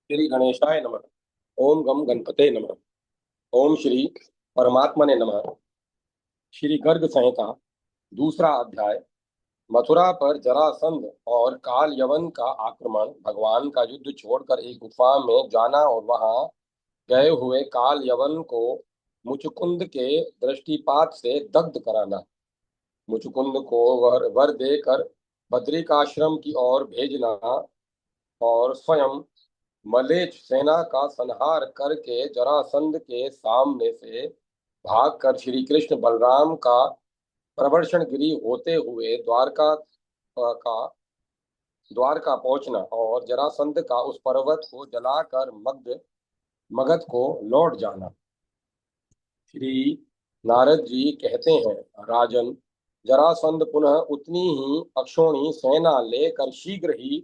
श्री गणेशाय नमः। ओम गम गणपते नमः। ओम श्री परमात्मने नमः। श्री गर्ग संहिता, दूसरा अध्याय। मथुरा पर जरासंध और काल यवन का आक्रमण। भगवान का युद्ध छोड़कर एक गुफा में जाना और वहां गए हुए काल यवन को मुचुकुंद के दृष्टिपात से दग्ध कराना। मुचुकुंद को वर देकर बद्रिकाश्रम की ओर भेजना और स्वयं मलेच्छ सेना का संहार करके जरासंध के सामने से भागकर श्री कृष्ण बलराम का प्रवर्षणगिरी होते हुए द्वारका पहुंचना और जरासंध का उस पर्वत को जलाकर मगध को लौट जाना। श्री नारद जी कहते हैं, राजन, जरासंध पुनः उतनी ही अक्षोणी सेना लेकर शीघ्र ही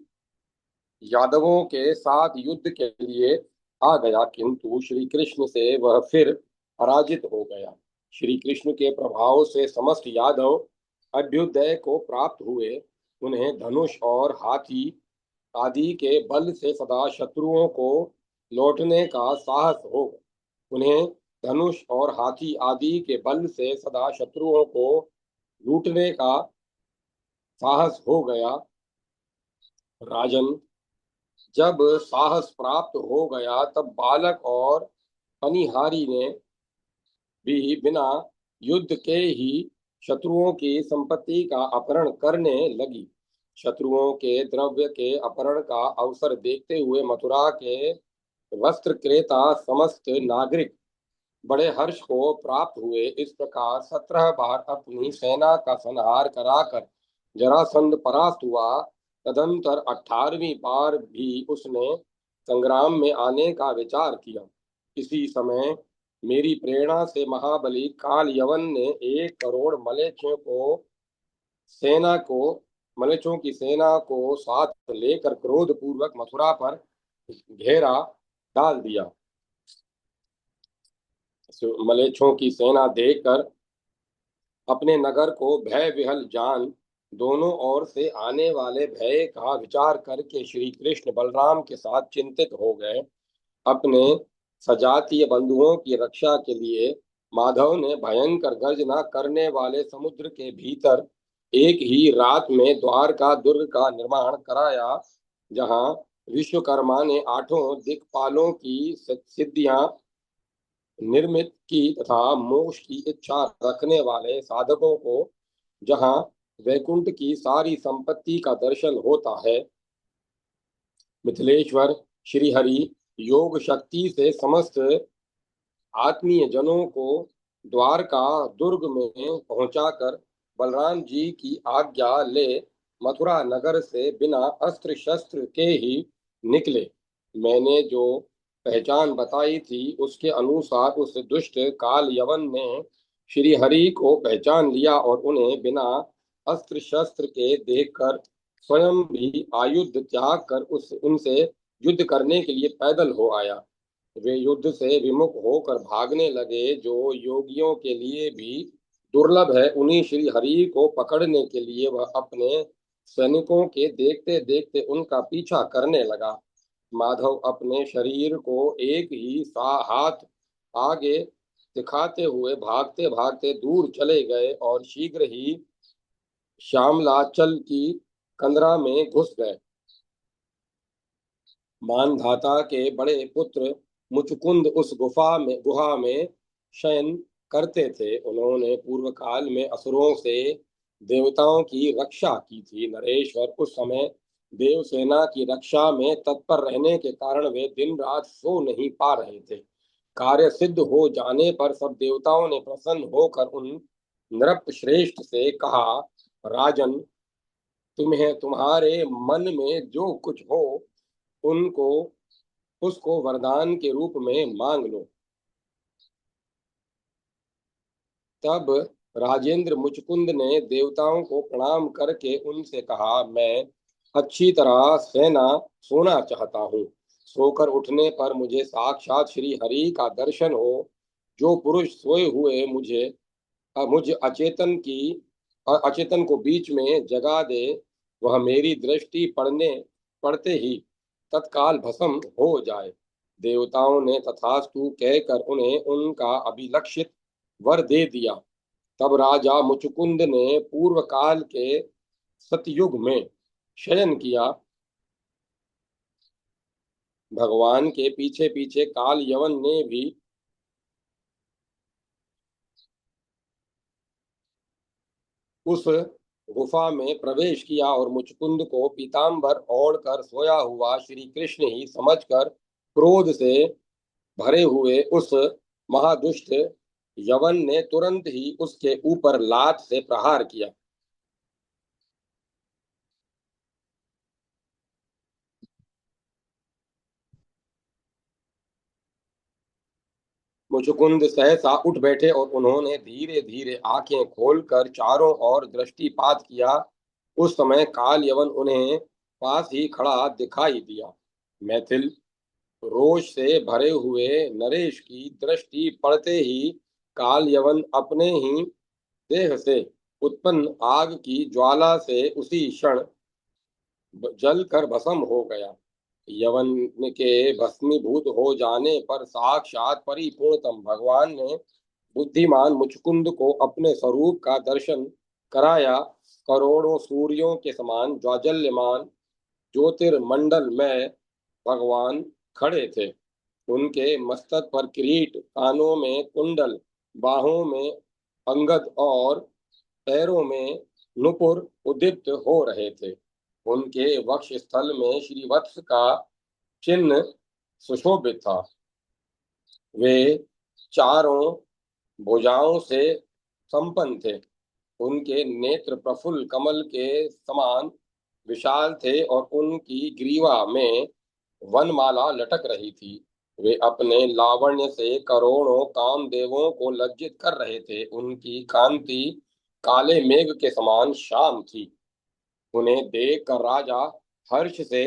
यादवों के साथ युद्ध के लिए आ गया, किंतु श्री कृष्ण से वह फिर पराजित हो गया। श्री कृष्ण के प्रभाव से समस्त यादव अभ्युदय को प्राप्त हुए। उन्हें धनुष और हाथी आदि के बल से सदा शत्रुओं को लौटने का साहस हो उन्हें धनुष और हाथी आदि के बल से सदा शत्रुओं को लूटने का साहस हो गया। राजन, जब साहस प्राप्त हो गया तब बालक और पनिहारी ने भी बिना युद्ध के ही शत्रुओं की संपत्ति का अपहरण करने लगी। शत्रुओं के द्रव्य के अपहरण का अवसर देखते हुए मथुरा के वस्त्र क्रेता समस्त नागरिक बड़े हर्ष को प्राप्त हुए। इस प्रकार 17 बार अपनी सेना का संहार कराकर जरासंध परास्त हुआ। तदंतर 18वीं बार भी उसने संग्राम में आने का विचार किया। इसी समय मेरी प्रेरणा से महाबली काल यवन ने 1 करोड़ मलेच्छों की सेना को साथ लेकर क्रोध पूर्वक मथुरा पर घेरा डाल दिया। मलेच्छों की सेना देखकर अपने नगर को भय विहल जान दोनों ओर से आने वाले भय का विचार करके श्री कृष्ण बलराम के साथ चिंतित हो गए। अपने सजातीय बंधुओं की रक्षा के लिए माधव ने भयंकर गर्जना करने वाले समुद्र के भीतर एक ही रात में द्वारका दुर्ग का निर्माण कराया, जहां विश्वकर्मा ने 8 दिक्पालों की सिद्धियां निर्मित की तथा मोक्ष की इच्छा रखने वाले साधकों को जहां वैकुंठ की सारी संपत्ति का दर्शन होता है। मिथिलेश्वर श्री हरि योग शक्ति से समस्त आत्मीय जनों को द्वारका दुर्ग में पहुंचाकर बलराम जी की आज्ञा ले मथुरा नगर से बिना अस्त्र शस्त्र के ही निकले। मैंने जो पहचान बताई थी उसके अनुसार उस दुष्ट काल यवन ने श्री हरि को पहचान लिया और उन्हें बिना अस्त्र शस्त्र के देखकर स्वयं भी आयुध त्याग कर उस उनसे युद्ध करने के लिए पैदल हो आया। वे युद्ध से विमुख होकर भागने लगे, जो योगियों के लिए भी दुर्लभ है। उन्हीं श्री हरि को पकड़ने के लिए वह अपने सैनिकों के देखते देखते उनका पीछा करने लगा। माधव अपने शरीर को एक ही सा हाथ आगे दिखाते हुए भागते भागते दूर चले गए और शीघ्र ही श्यामलाचल की कंदरा में घुस गए। मानधाता के बड़े पुत्र मुचुकुंद उस गुहा में शयन करते थे। उन्होंने पूर्व काल में असुरों से देवताओं की रक्षा की थी। नरेश्वर, उस समय देवसेना की रक्षा में तत्पर रहने के कारण वे दिन रात सो नहीं पा रहे थे। कार्य सिद्ध हो जाने पर सब देवताओं ने प्रसन्न होकर उन नृप श्रेष्ठ से कहा, राजन, तुम्हें तुम्हारे मन में जो कुछ हो उनको उसको वरदान के रूप में मांग लो। तब राजेंद्र मुचकुंद ने देवताओं को प्रणाम करके उनसे कहा, मैं अच्छी तरह सोना चाहता हूँ। सोकर उठने पर मुझे साक्षात श्री हरि का दर्शन हो। जो पुरुष सोए हुए मुझ अचेतन को बीच में जगा दे, वह मेरी दृष्टि पड़ते ही तत्काल भस्म हो जाए। देवताओं ने तथास्तु कहकर उन्हें उनका अभिलषित वर दे दिया। तब राजा मुचुकुंद ने पूर्व काल के सतयुग में शयन किया। भगवान के पीछे पीछे काल यवन ने भी उस गुफा में प्रवेश किया और मुचकुंद को पीतांबर ओढ़कर सोया हुआ श्री कृष्ण ही समझकर क्रोध से भरे हुए उस महादुष्ट यवन ने तुरंत ही उसके ऊपर लात से प्रहार किया। मुचुकुंद सहसा उठ बैठे और उन्होंने धीरे धीरे आंखें खोलकर चारों ओर दृष्टिपात किया। उस समय काल यवन उन्हें पास ही खड़ा दिखाई दिया। मैथिल रोष से भरे हुए नरेश की दृष्टि पड़ते ही काल यवन अपने ही देह से उत्पन्न आग की ज्वाला से उसी क्षण जल कर भस्म हो गया। यवन के भस्मीभूत हो जाने पर साक्षात परिपूर्णतम भगवान ने बुद्धिमान मुचकुंद को अपने स्वरूप का दर्शन कराया। करोड़ों सूर्यों के समान ज्वाजल्यमान ज्योतिर्मंडल में भगवान खड़े थे। उनके मस्तक पर किरीट, कानों में कुंडल, बाहों में अंगद और पैरों में नुपुर उद्दीप्त हो रहे थे। उनके वक्ष स्थल में श्रीवत्स का चिन्ह सुशोभित था। वे चारों भुजाओं से संपन्न थे। उनके नेत्र प्रफुल्ल कमल के समान विशाल थे और उनकी ग्रीवा में वनमाला लटक रही थी। वे अपने लावण्य से करोड़ों कामदेवों को लज्जित कर रहे थे। उनकी कांति काले मेघ के समान शाम थी। उन्हें देख कर राजा हर्ष से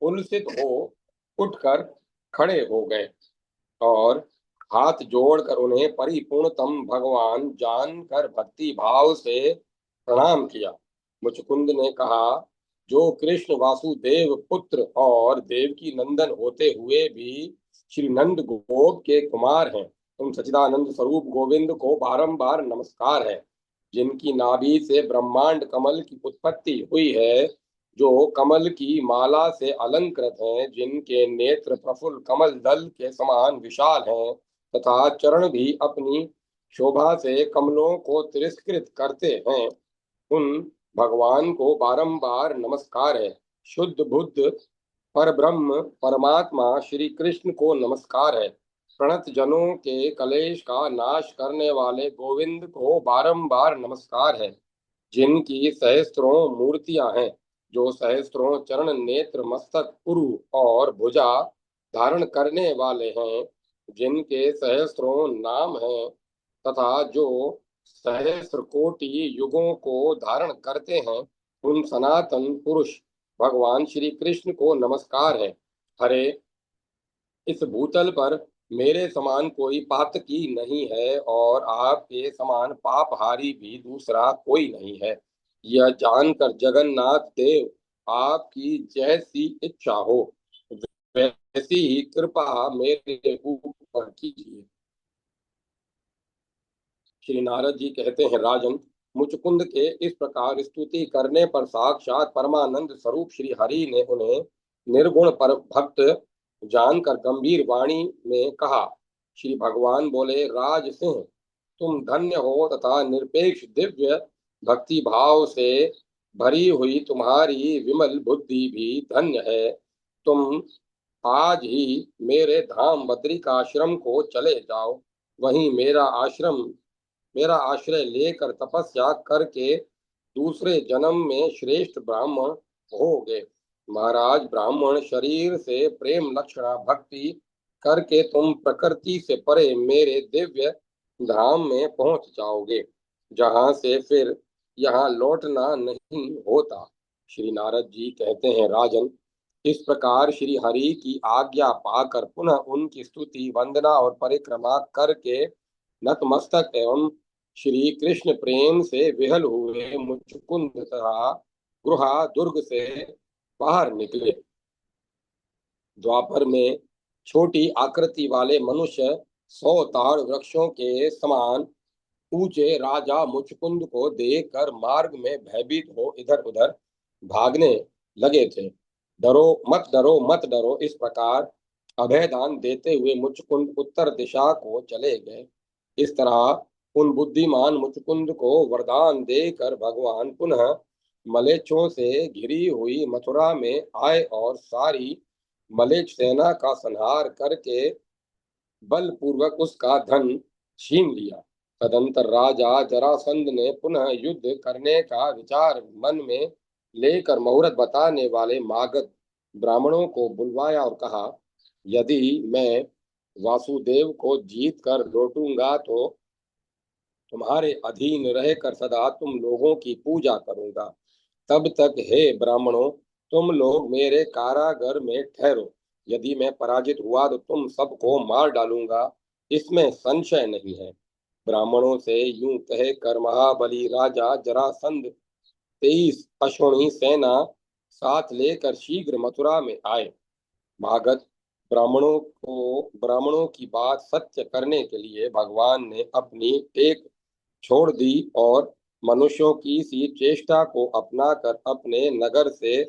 उल्सित हो उठकर खड़े हो गए और हाथ जोड़कर उन्हें परिपूर्णतम भगवान जानकर भक्ति भाव से प्रणाम किया। मुचकुंद ने कहा, जो कृष्ण वासुदेव पुत्र और देवकी नंदन होते हुए भी श्री नंद गोप के कुमार हैं, तुम सच्चिदानंद स्वरूप गोविंद को बारंबार नमस्कार है। जिनकी नाभि से ब्रह्मांड कमल की उत्पत्ति हुई है, जो कमल की माला से अलंकृत हैं, जिनके नेत्र प्रफुल्ल कमल दल के समान विशाल हैं तथा चरण भी अपनी शोभा से कमलों को तिरस्कृत करते हैं, उन भगवान को बारंबार नमस्कार है। शुद्ध बुद्ध पर ब्रह्म परमात्मा श्री कृष्ण को नमस्कार है। प्रणत जनों के कलेश का नाश करने वाले गोविंद को बारंबार नमस्कार है। जिनकी सहस्त्रों मूर्तियां हैं, जो सहस्त्रों चरण नेत्र मस्तक पुरु और भुजा धारण करने वाले हैं, जिनके सहस्त्रों नाम हैं तथा जो सहस्त्र कोटि युगों को धारण करते हैं, उन सनातन पुरुष भगवान श्री कृष्ण को नमस्कार है। हरे, इस भूतल पर मेरे समान कोई पातकी नहीं है और आपके समान पापहारी भी दूसरा कोई नहीं है। यह जानकर जगन्नाथ देव आपकी जैसी इच्छा हो वैसी ही कृपा मेरे ऊपर कीजिए। श्री नारद जी कहते हैं, राजन, मुचकुंद के इस प्रकार स्तुति करने पर साक्षात परमानंद स्वरूप श्री हरि ने उन्हें निर्गुण पर भक्त जानकर गंभीर वाणी में कहा। श्री भगवान बोले, राज सिंह, तुम धन्य हो तथा निरपेक्ष दिव्य भक्ति भाव से भरी हुई तुम्हारी विमल बुद्धि भी धन्य है। तुम आज ही मेरे धाम बद्रिकाश्रम को चले जाओ। वहीं मेरा आश्रय लेकर तपस्या करके दूसरे जन्म में श्रेष्ठ ब्राह्मण होगे। महाराज, ब्राह्मण शरीर से प्रेम लक्षणा भक्ति करके तुम प्रकृति से परे मेरे दिव्य धाम में पहुंच जाओगे, जहां से फिर यहाँ लौटना नहीं होता। श्री नारद जी कहते हैं, राजन, इस प्रकार श्री हरि की आज्ञा पाकर पुनः उनकी स्तुति वंदना और परिक्रमा करके नतमस्तक एवं श्री कृष्ण प्रेम से विहल हुए मुचुकुंद तथा गुहा दुर्ग से बाहर निकले। द्वापर में छोटी आकृति वाले मनुष्य 100 ताड़ वृक्षों के समान ऊंचे राजा मुचकुंद को देखकर मार्ग में भयभीत हो इधर उधर भागने लगे थे। डरो मत डरो, इस प्रकार अभयदान देते हुए मुचकुंद उत्तर दिशा को चले गए। इस तरह उन बुद्धिमान मुचकुंद को वरदान देकर भगवान पुनः मलेच्छों से घिरी हुई मथुरा में आए और सारी मलेच्छ सेना का संहार करके बलपूर्वक उसका धन छीन लिया। तदंतर राजा जरासंध ने पुनः युद्ध करने का विचार मन में लेकर मुहूर्त बताने वाले मागध ब्राह्मणों को बुलवाया और कहा, यदि मैं वासुदेव को जीत कर लौटूंगा तो तुम्हारे अधीन रहकर सदा तुम लोगों की पूजा करूंगा। तब तक हे ब्राह्मणों, तुम लोग मेरे कारागार में ठहरो। यदि मैं पराजित हुआ तो तुम सबको मार डालूंगा, इसमें संशय नहीं है। ब्राह्मणों से यूं कहकर महाबली राजा जरासंध 23 अश्वनी सेना साथ लेकर शीघ्र मथुरा में आए। मागध ब्राह्मणों की बात सत्य करने के लिए भगवान ने अपनी टेक छोड़ दी और मनुष्यों की सी चेष्टा को अपनाकर अपने नगर से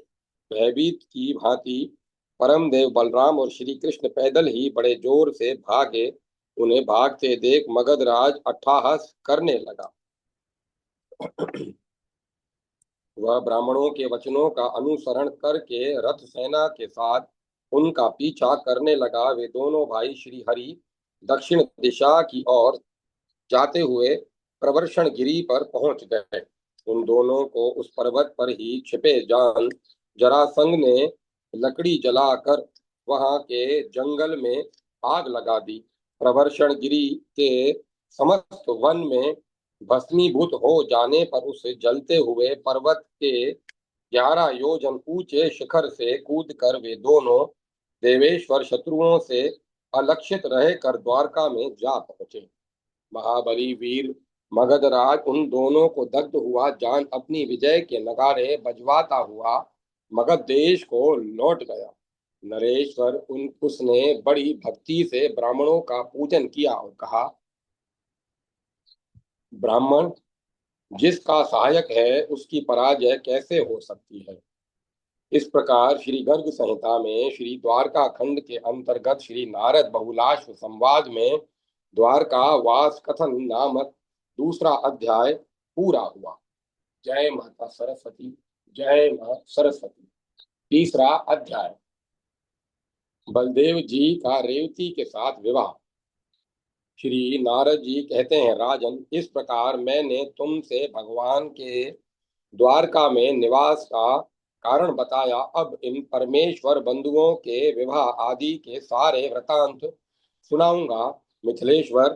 भयभीत की भांति परमदेव बलराम और श्री कृष्ण पैदल ही बड़े जोर से भागे। उन्हें भागते देख मगधराज अट्टहास करने लगा। वह ब्राह्मणों के वचनों का अनुसरण करके रथ सेना के साथ उनका पीछा करने लगा। वे दोनों भाई श्री हरि दक्षिण दिशा की ओर जाते हुए प्रवर्षण गिरी पर पहुंच गए। उन दोनों को उस पर्वत पर ही छिपे जान जरासंध ने लकड़ी जलाकर वहां के जंगल में आग लगा दी। प्रवर्षण गिरी के समस्त वन में भस्मीभूत हो जाने पर उस जलते हुए पर्वत के 11 योजन ऊंचे शिखर से कूदकर वे दोनों देवेश्वर शत्रुओं से अलक्षित रहकर द्वारका में जा पहुंचे। महाबली वीर मगधराज उन दोनों को दग्ध हुआ जान अपनी विजय के नगारे बजवाता हुआ मगध देश को लौट गया। नरेश्वर उसने बड़ी भक्ति से ब्राह्मणों का पूजन किया और कहा, ब्राह्मण जिसका सहायक है उसकी पराजय कैसे हो सकती है। इस प्रकार श्री गर्ग संहिता में श्री द्वारका खंड के अंतर्गत श्री नारद बहुलाश्व संवाद में द्वारका वास कथन नामक दूसरा अध्याय पूरा हुआ। जय माता सरस्वती, जय मां सरस्वती। तीसरा अध्याय, बलदेव जी का रेवती के साथ विवाह। श्री नारद जी कहते हैं, राजन, इस प्रकार मैंने तुमसे भगवान के द्वारका में निवास का कारण बताया। अब इन परमेश्वर बंधुओं के विवाह आदि के सारे वृतांत सुनाऊंगा। मिथिलेश्वर,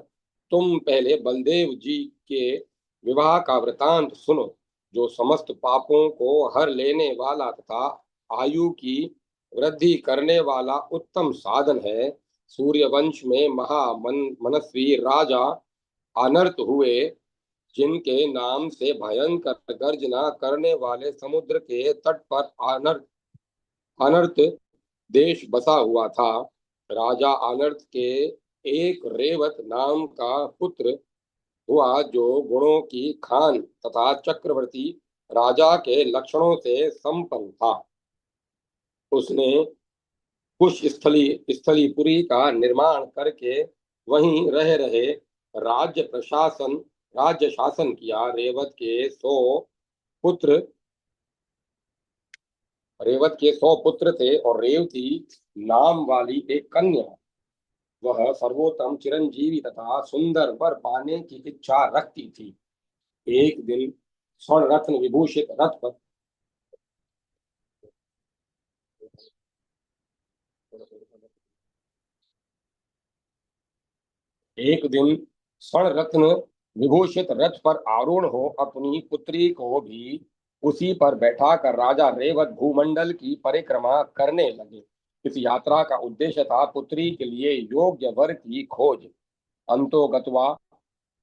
तुम पहले बलदेव जी के विवाह का वृतांत सुनो, जो समस्त पापों को हर लेने वाला तथा आयु की वृद्धि करने वाला उत्तम साधन है। सूर्यवंश में मनस्वी राजा अनर्थ हुए, जिनके नाम से भयंकर गर्जना करने वाले समुद्र के तट पर अनर्थ अनर्थ देश बसा हुआ था। राजा अनर्थ के एक रेवत नाम का पुत्र हुआ, जो गुणों की खान तथा चक्रवर्ती राजा के लक्षणों से संपन्न था। उसने कुश स्थलीपुरी का निर्माण करके वहीं रह रहे राज्य शासन किया। पुत्र रेवत के 100 पुत्र थे और रेवती नाम वाली एक कन्या। वह सर्वोत्तम चिरंजीवी तथा सुंदर वर पाने की इच्छा रखती थी। एक दिन स्वर्ण रत्न विभूषित रथ पर एक दिन स्वर्ण रत्न विभूषित रथ पर आरूढ़ हो अपनी पुत्री को भी उसी पर बैठाकर राजा रेवत भूमंडल की परिक्रमा करने लगे। इस यात्रा का उद्देश्य था पुत्री के लिए योग्य वर की खोज। अंतोगत्वा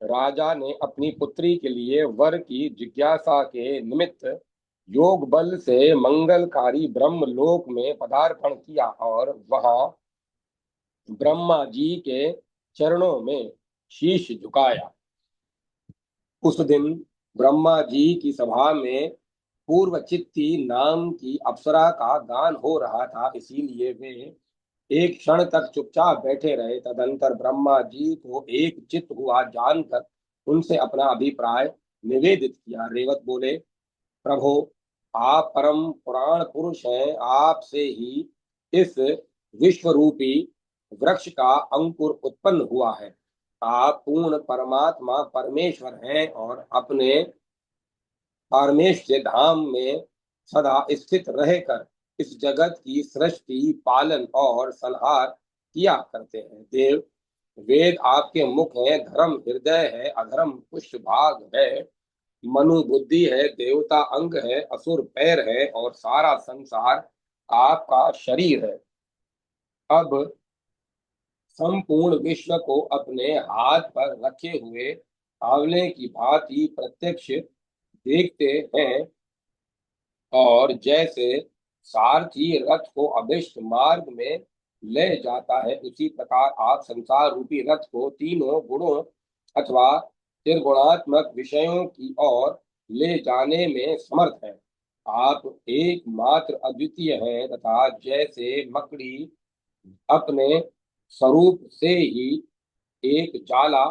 राजा ने अपनी पुत्री के लिए वर की जिज्ञासा के निमित्त योग बल से मंगलकारी ब्रह्म लोक में पदार्पण किया और वहां ब्रह्मा जी के चरणों में शीश झुकाया। उस दिन ब्रह्मा जी की सभा में पूर्वचित्ती नाम की अप्सरा का गान हो रहा था, इसीलिए वे एक क्षण तक चुपचाप बैठे रहे। तदंतर ब्रह्मा जी को एक चित्त हुआ जानकर उनसे अपना अभिप्राय निवेदित किया। रेवत बोले, प्रभो, आप परम पुराण पुरुष हैं, आपसे ही इस विश्व रूपी वृक्ष का अंकुर उत्पन्न हुआ है। आप पूर्ण परमात्मा परमेश्वर हैं और अपने परमेश्वर धाम में सदा स्थित रहकर इस जगत की सृष्टि, पालन और संहार किया करते हैं। देव, वेद आपके मुख हैं, धर्म हृदय है, अधर्म पुष्ठभाग है, मनु बुद्धि है, देवता अंग है, असुर पैर है और सारा संसार आपका शरीर है। अब संपूर्ण विश्व को अपने हाथ पर रखे हुए आंवले की भांति प्रत्यक्ष देखते हैं, और जैसे सारथी रथ को अभिष्ट मार्ग में ले जाता है, उसी प्रकार आप संसार रूपी रथ को तीनों गुणों अथवा त्रिगुणात्मक विषयों की ओर ले जाने में समर्थ हैं। आप एकमात्र अद्वितीय हैं तथा जैसे मकड़ी अपने स्वरूप से ही एक जाला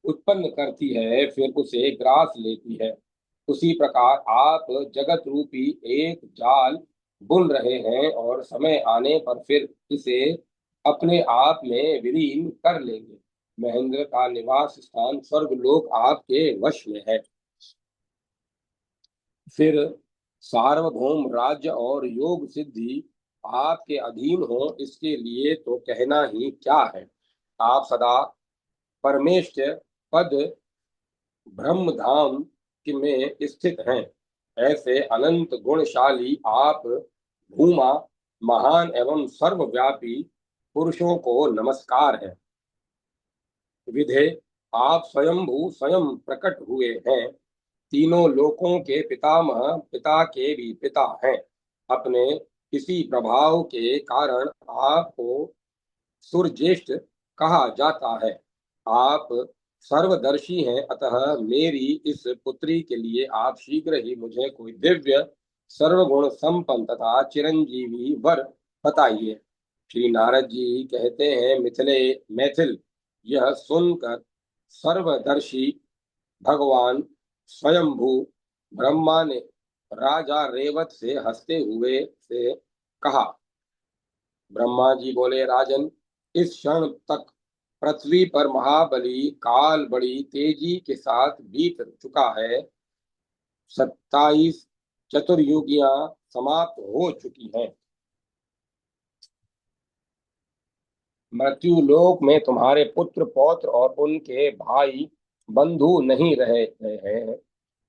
उत्पन्न करती है, फिर उसे ग्रास लेती है, उसी प्रकार आप जगत रूपी एक जाल बुन रहे हैं और समय आने पर फिर इसे अपने आप में विलीन कर लेंगे। महेंद्र का निवास स्थान स्वर्ग लोक आपके वश में है। फिर सार्वभौम राज्य और योग सिद्धि आपके अधीन हो, इसके लिए तो कहना ही क्या है। आप सदा परमेष्ठ पद ब्रह्म धाम में स्थित हैं। ऐसे अनंत गुणशाली आप भूमा महान एवं सर्वव्यापी पुरुषों को नमस्कार है। विधे, आप स्वयंभू स्वयं प्रकट हुए हैं, तीनों लोकों के पितामह, पिता के भी पिता हैं। अपने इसी प्रभाव के कारण आपको सुरज्येष्ठ कहा जाता है। आप सर्वदर्शी हैं, अतः मेरी इस पुत्री के लिए आप शीघ्र ही मुझे कोई दिव्य सर्वगुण संपन्न तथा चिरंजीवी वर बताइए। श्री नारद जी कहते हैं, मिथिले मैथिल, यह सुनकर सर्वदर्शी भगवान स्वयंभू ब्रह्मा ने राजा रेवत से हंसते हुए से कहा। ब्रह्मा जी बोले, राजन, इस क्षण तक पृथ्वी पर महाबली काल बड़ी तेजी के साथ बीत चुका है। 27 चतुर्युगियां समाप्त हो चुकी हैं। मृत्यु लोक में तुम्हारे पुत्र पौत्र और उनके भाई बंधु नहीं रहे हैं।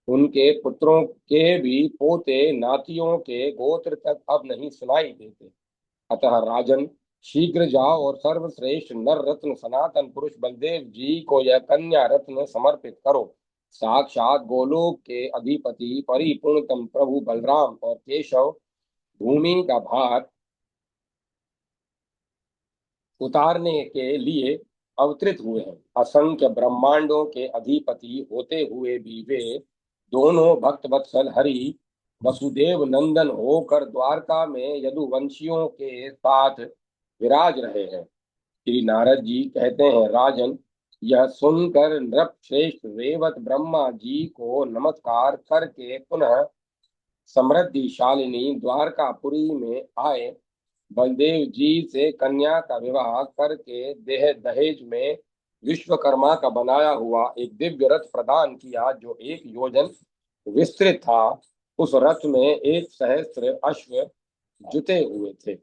उनके पुत्रों के भी पोते नातियों के गोत्र तक अब नहीं सुनाई देते। अतः राजन, शीघ्र जाओ और सर्वश्रेष्ठ नर रत्न सनातन पुरुष बलदेव जी को यह कन्या रत्न समर्पित करो। साक्षात गोलोक के अधिपति परिपूर्णतम प्रभु बलराम और केशव भूमि का भार उतारने के लिए अवतरित हुए हैं। असंख्य ब्रह्मांडों के अधिपति होते हुए भी वे दोनों भक्त वत्सल हरि वसुदेव नंदन होकर द्वारका में यदुवंशियों के साथ विराज रहे हैं। श्री नारद जी कहते हैं, राजन, यह सुनकर नृप श्रेष्ठ रेवत ब्रह्मा जी को नमस्कार करके पुनः समृद्धिशालिनी द्वारकापुरी में आए। बलदेव जी से कन्या का विवाह करके देह दहेज में विश्वकर्मा का बनाया हुआ एक दिव्य रथ प्रदान किया, जो 1 योजन विस्तृत था। उस रथ में 1 सहस्त्र अश्व जुते हुए थे।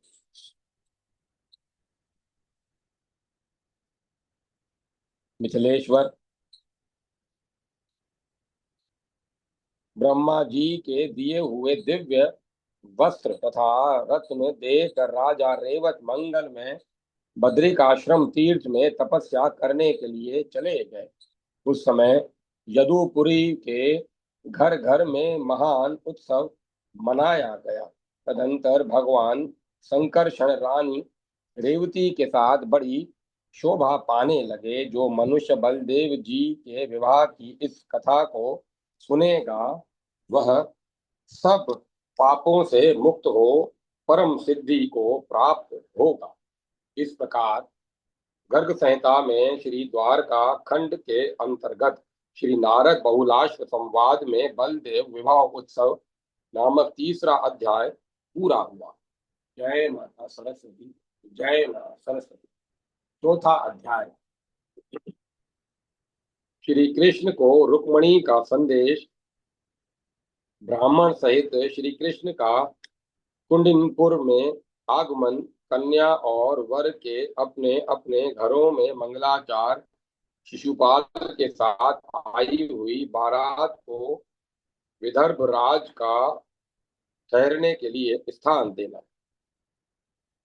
मिथिलेश्वर, ब्रह्मा जी के दिए हुए दिव्य वस्त्र तथा रत्न देकर राजा रेवत मंगल में बद्रिकाश्रम तीर्थ में तपस्या करने के लिए चले गए। उस समय यदुपुरी के घर घर में महान उत्सव मनाया गया। तदंतर भगवान संकर्षण रानी रेवती के साथ बड़ी शोभा पाने लगे। जो मनुष्य बलदेव जी के विवाह की इस कथा को सुनेगा वह सब पापों से मुक्त हो परम सिद्धि को प्राप्त होगा। इस प्रकार गर्ग संहिता में श्री द्वारका खंड के अंतर्गत श्री नारद बहुलाश्व संवाद में बलदेव विवाह उत्सव नामक तीसरा अध्याय पूरा हुआ। जय माता सरस्वती। जय माता सरस्वती। चौथा अध्याय। श्री कृष्ण को रुक्मणी का संदेश। ब्राह्मण सहित श्री कृष्ण का कुंडिनपुर में आगमन। कन्या और वर के अपने अपने घरों में मंगलाचार। शिशुपाल के साथ आई हुई बारात को विदर्भ राज का ठहरने के लिए स्थान देना।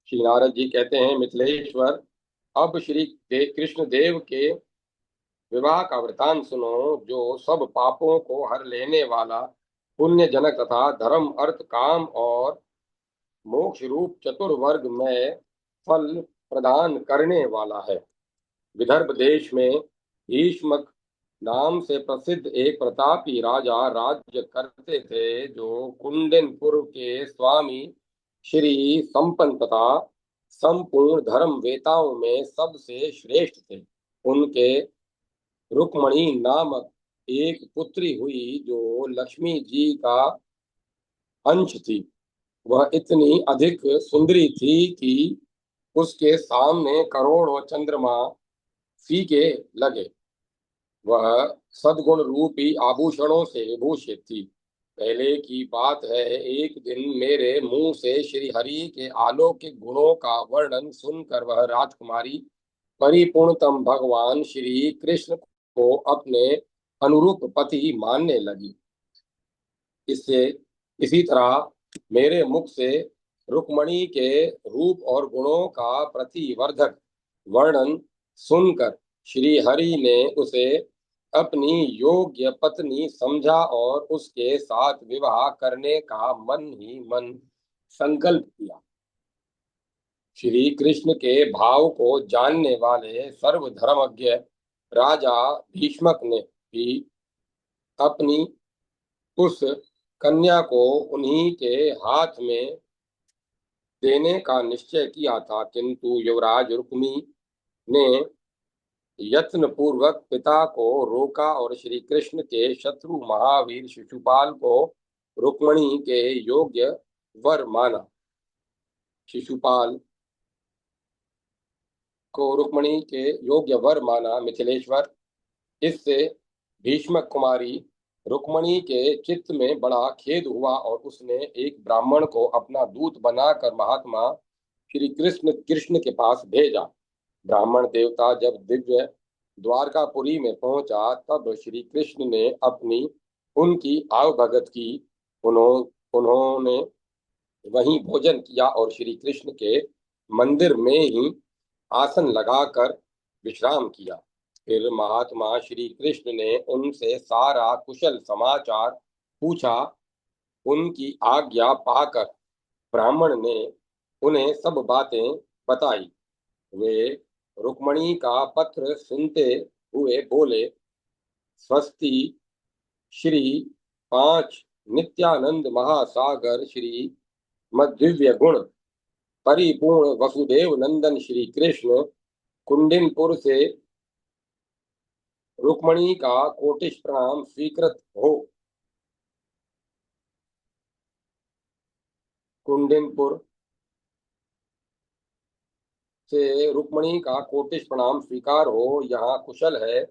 श्री नारद जी कहते हैं, मिथिलेश्वर, अब श्री कृष्ण देव के विवाह का वृतांत सुनो, जो सब पापों को हर लेने वाला पुण्य जनक तथा धर्म अर्थ काम और मोक्ष रूप चतुर्वर्ग में फल प्रदान करने वाला है। विदर्भ देश में भीष्मक नाम से प्रसिद्ध एक प्रतापी राजा राज्य करते थे, जो कुंडनपुर के स्वामी श्री संपन्न तथा संपूर्ण धर्म वेताओं में सबसे श्रेष्ठ थे। उनके रुक्मणी नामक एक पुत्री हुई, जो लक्ष्मी जी का अंश थी। वह इतनी अधिक सुंदरी थी कि उसके सामने करोड़ों चंद्रमा फीके लगे। वह सद्गुण रूपी आभूषणों से विभूषित थी। पहले की बात है, एक दिन मेरे मुंह से श्री हरि के अलौकिक गुणों का वर्णन सुनकर वह राजकुमारी परिपूर्णतम भगवान श्री कृष्ण को अपने अनुरूप पति मानने लगी। इससे इसी तरह मेरे मुख से रुक्मणी के रूप और गुणों का प्रतिवर्धक वर्णन सुनकर श्री हरि ने उसे अपनी योग्य पत्नी समझा और उसके साथ विवाह करने का मन ही मन संकल्प किया। श्री कृष्ण के भाव को जानने वाले सर्वधर्मज्ञ राजा भीष्मक ने भी अपनी उस कन्या को उन्हीं के हाथ में देने का निश्चय किया था, किंतु युवराज रुक्मी ने यत्न पूर्वक पिता को रोका और श्री कृष्ण के शत्रु महावीर शिशुपाल को रुक्मणी के योग्य वर माना। शिशुपाल को रुक्मणी के योग्य वर माना। मिथिलेश्वर, इससे भीष्मक कुमारी रुक्मणी के चित्त में बड़ा खेद हुआ और उसने एक ब्राह्मण को अपना दूत बनाकर महात्मा श्री कृष्ण के पास भेजा। ब्राह्मण देवता जब दिव्य द्वारकापुरी में पहुंचा, तब श्री कृष्ण ने अपनी उनकी आवभगत की। उन्होंने वहीं भोजन किया और श्री कृष्ण के मंदिर में ही आसन लगाकर विश्राम किया। फिर महात्मा श्री कृष्ण ने उनसे सारा कुशल समाचार पूछा। उनकी आज्ञा पाकर ब्राह्मण ने उन्हें सब बातें बताई। वे रुक्मणी का पत्र सुनते हुए बोले, स्वस्ति श्री 5 नित्यानंद महासागर श्री मध्य गुण परिपूर्ण वसुदेव नंदन श्री कृष्ण कुंडिनपुर से रुक्मणी का कोटिश प्रणाम स्वीकृत हो। कुंडिनपुर से रुक्मणी का कोटिश प्रणाम स्वीकार हो। यहाँ कुशल है,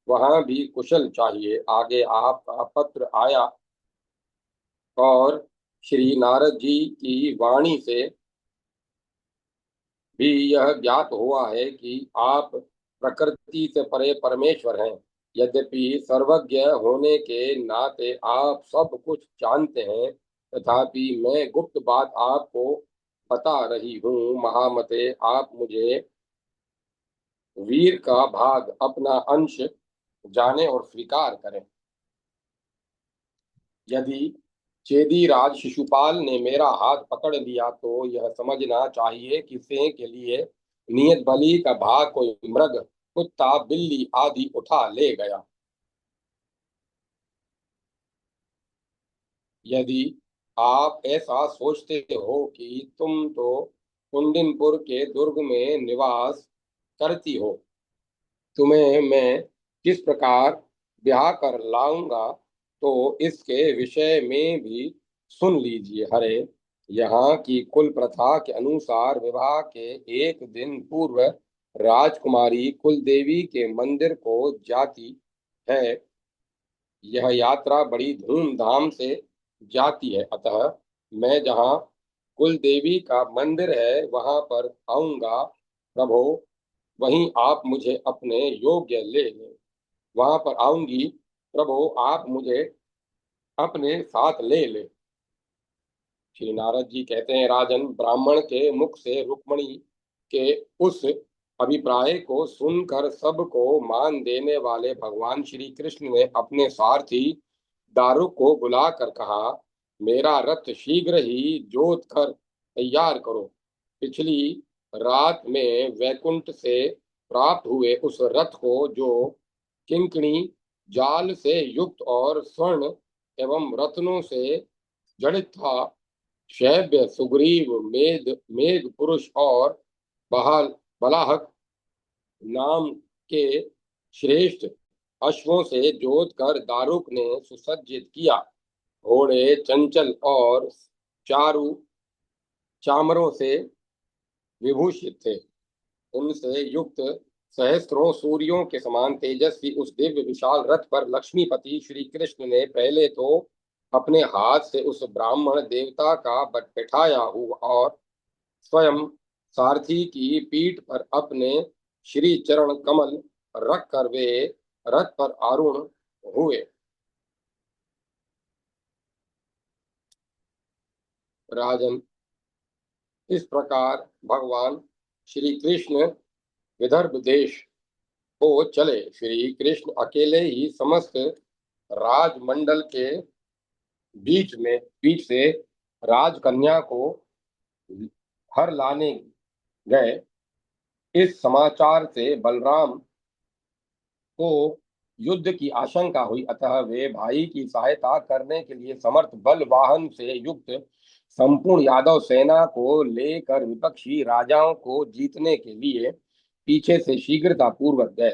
वहां भी कुशल चाहिए। आगे आपका पत्र आया और श्री नारद जी की वाणी से भी यह ज्ञात हुआ है कि आप प्रकृति से परे परमेश्वर हैं। यद्यपि सर्वज्ञ होने के नाते आप सब कुछ जानते हैं, तथापि मैं गुप्त बात आपको बता रही हूँ। महामते, आप मुझे वीर का भाग, अपना अंश जाने और स्वीकार करें। यदि चेदीराज शिशुपाल ने मेरा हाथ पकड़ लिया तो यह समझना चाहिए कि सिंह के लिए नियत बलि का भाग कोई मृग, कुत्ता, बिल्ली आदि उठा ले गया। यदि आप ऐसा सोचते हो कि तुम तो कुंडिनपुर के दुर्ग में निवास करती हो, तुम्हें मैं किस प्रकार ब्याह कर लाऊंगा, तो इसके विषय में भी सुन लीजिए। हरे, यहाँ की कुल प्रथा के अनुसार विवाह के एक दिन पूर्व राजकुमारी कुलदेवी के मंदिर को जाती है। यह यात्रा बड़ी धूमधाम से जाती है, अतः मैं जहाँ कुल देवी का मंदिर है वहां पर आऊंगा। प्रभु, वहीं आप मुझे अपने योग्य ले लें। वहां पर आऊंगी प्रभु, आप मुझे अपने साथ ले लें। श्री नारद जी कहते हैं, राजन, ब्राह्मण के मुख से रुक्मणी के उस अभिप्राय को सुनकर सबको मान देने वाले भगवान श्री कृष्ण ने अपने सारथी दारुक को बुलाकर कहा, मेरा रथ शीघ्र ही जोत कर तैयार करो। पिछली रात में वैकुंठ से प्राप्त हुए उस रथ को, जो किंकणी जाल से युक्त और स्वर्ण एवं रत्नों से जड़ित था, शैब्य, सुग्रीव, मेघ पुरुष और बहाल बलाहक नाम के श्रेष्ठ अश्वों से जोत कर दारुक ने सुसज्जित किया। घोड़े चंचल और चारु चामरों से विभूषित थे। उनसे युक्त सहस्त्रों सूर्यों के समान तेजस्वी उस दिव्य विशाल रथ पर लक्ष्मीपति श्री कृष्ण ने पहले तो अपने हाथ से उस ब्राह्मण देवता का बैठाया हुआ और स्वयं सारथी की पीठ पर अपने श्री चरण कमल रख कर वे रथ पर आरूढ़ हुए। राजन, इस प्रकार भगवान श्री कृष्ण विदर्भ देश को चले। श्री कृष्ण अकेले ही समस्त राजमंडल के बीच से राजकन्या को हर लाने गए। इस समाचार से बलराम को युद्ध की आशंका हुई, अतः वे भाई की सहायता करने के लिए समर्थ बल वाहन से युक्त संपूर्ण यादव सेना को लेकर विपक्षी राजाओं को जीतने के लिए पीछे से शीघ्रता पूर्वक गए।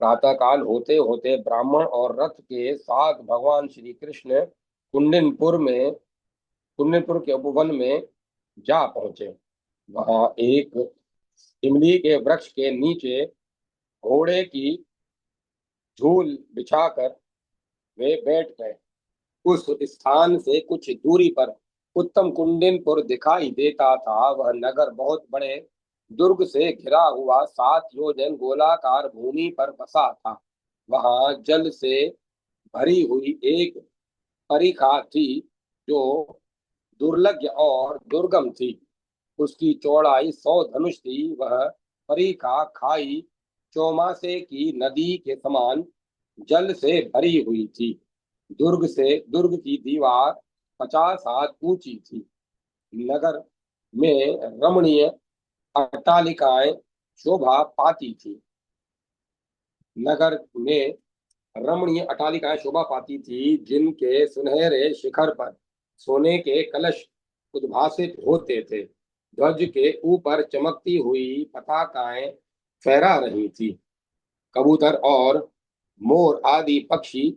प्रातःकाल होते होते ब्राह्मण और रथ के साथ भगवान श्री कृष्ण कुंडनपुर के उपवन में जा पहुंचे। वहां एक इमली के वृक्ष के नीचे घोड़े की झूल बिछाकर वे बैठ गए। उस स्थान से कुछ दूरी पर उत्तम कुंडनपुर दिखाई देता था। वह नगर बहुत बड़े दुर्ग से घिरा हुआ 7 योजन गोलाकार भूमि पर बसा था। वहां जल से भरी हुई एक परिखा थी, जो दुर्लभ और दुर्गम थी। उसकी चौड़ाई 100 धनुष थी। वह परिखा खाई चौमासे की नदी के समान जल से भरी हुई थी। दुर्ग की दीवार 50 हाथ ऊंची थी। नगर में रमणीय अट्टालिकाएं शोभा पाती थी। नगर में रमणीय अट्टालिकाएं शोभा पाती थी, जिनके सुनहरे शिखर पर सोने के कलश उद्भासित होते थे। ध्वज के ऊपर चमकती हुई पताकाएं फहरा रही थी। कबूतर और मोर आदि पक्षी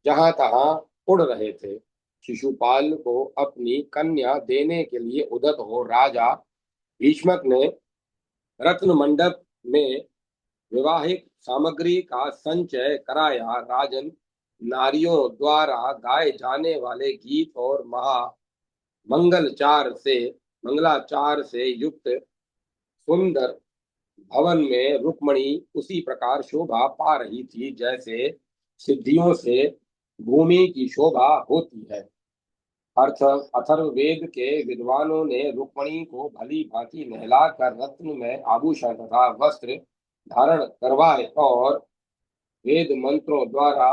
जहां तहां उड़ रहे थे। शिशुपाल को अपनी कन्या देने के लिए उद्यत हो राजा भीष्मक ने रत्न मंडप में विवाहिक सामग्री का संचय कराया। राजन, नारियों द्वारा गाए जाने वाले गीत और मंगलाचार से युक्त सुंदर भवन में रुक्मणी उसी प्रकार शोभा पा रही थी, जैसे सिद्धियों से भूमि की शोभा होती है। अथर्ववेद के विद्वानों ने रुक्मणी को भली भांति नहलाकर रत्न में आभूषण तथा वस्त्र धारण करवाए और वेद मंत्रों द्वारा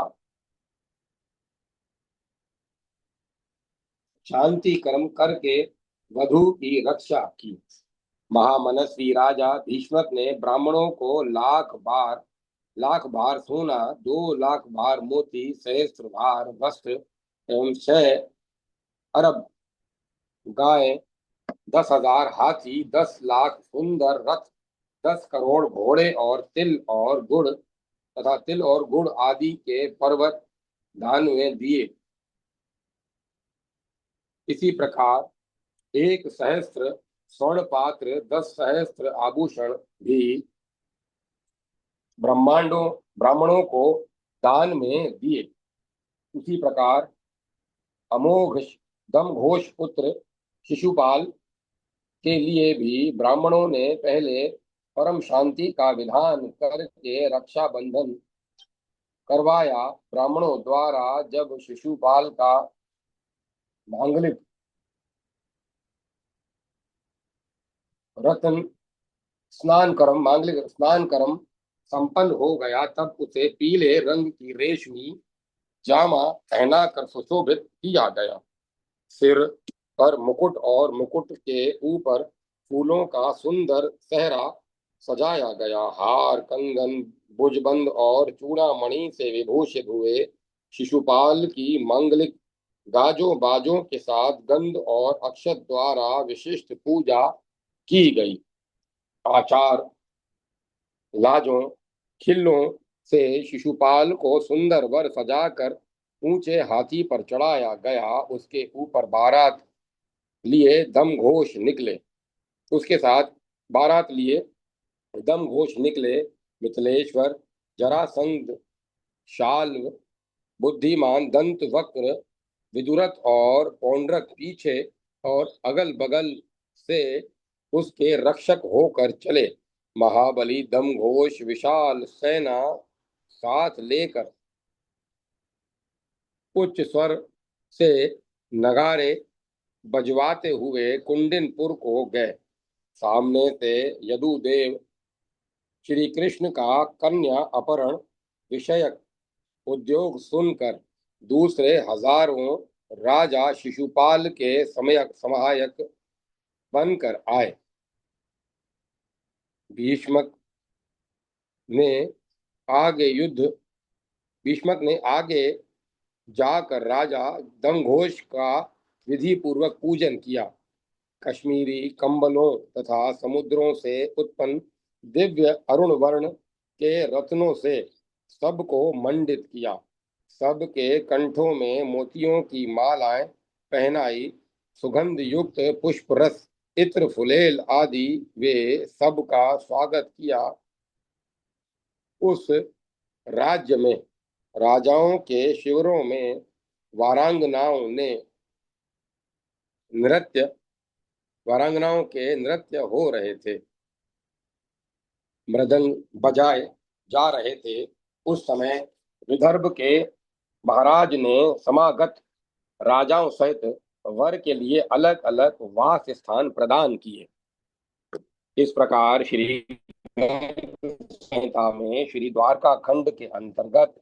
शांति कर्म करके वधु की रक्षा की। महामनस्वी राजा भीष्मक ने ब्राह्मणों को लाख भार सोना, 2 लाख भार मोती, सहस्त्र भार वस्त्र एवं 6 अरब गाय, 10,000 हाथी, 10 लाख सुंदर रथ, 10 करोड़ घोड़े और तिल और गुड़ आदि के पर्वत दान में दिए। इसी प्रकार 1 सहस्त्र स्वर्ण पात्र, 10 सहस्त्र आभूषण भी ब्राह्मणों को दान में दिए। उसी प्रकार अमोघ दमघोष पुत्र शिशुपाल के लिए भी ब्राह्मणों ने पहले परम शांति का विधान करके रक्षा बंधन करवाया। ब्राह्मणों द्वारा जब शिशुपाल का मांगलिक रत्न मांगलिक स्नान कर्म संपन्न हो गया, तब उसे पीले रंग की रेशमी जामा पहना कर सुशोभित किया गया। सिर पर मुकुट और मुकुट के ऊपर फूलों का सुंदर सेहरा सजाया गया। हार, कंगन, भुजबंद और चूड़ामणि से विभूषित हुए शिशुपाल की मांगलिक गाजों बाजों के साथ गंध और अक्षत द्वारा विशिष्ट पूजा की गई। आचार लाजों खिल्लों से शिशुपाल को सुंदर वर सजाकर ऊंचे हाथी पर चढ़ाया गया। उसके ऊपर बारात लिए दमघोष निकले उसके साथ बारात लिए दमघोष निकले। मिथिलेश्वर, जरासंध, शाल्व, बुद्धिमान, दंत वक्र, विदुरथ और पौंड्रक पीछे और अगल बगल से उसके रक्षक होकर चले। महाबली दमघोष विशाल सेना साथ लेकर उच्च स्वर से नगारे बजवाते हुए कुंडिनपुर को गए। सामने से यदुदेव श्री कृष्ण का कन्या अपहरण विषयक उद्योग सुनकर दूसरे हजारों राजा शिशुपाल के सहायक बनकर आए। भीष्मक ने आगे जाकर राजा दमघोष का विधि पूर्वक पूजन किया। कश्मीरी कंबलों तथा समुद्रों से उत्पन्न दिव्य अरुण वर्ण के रत्नों से सबको मंडित किया। सबके कंठों में मोतियों की मालाएं पहनाई। सुगंध युक्त पुष्प रस, इत्र, फुलेल आदि वे सबका स्वागत किया। उस राज्य में राजाओं के शिविरों में वारांगनाओं के नृत्य हो रहे थे, मृदंग बजाए जा रहे थे। उस समय विदर्भ के महाराज ने समागत राजाओं सहित वर के लिए अलग अलग वास स्थान प्रदान किए। इस प्रकार श्री संहिता में श्री द्वारका खंड के अंतर्गत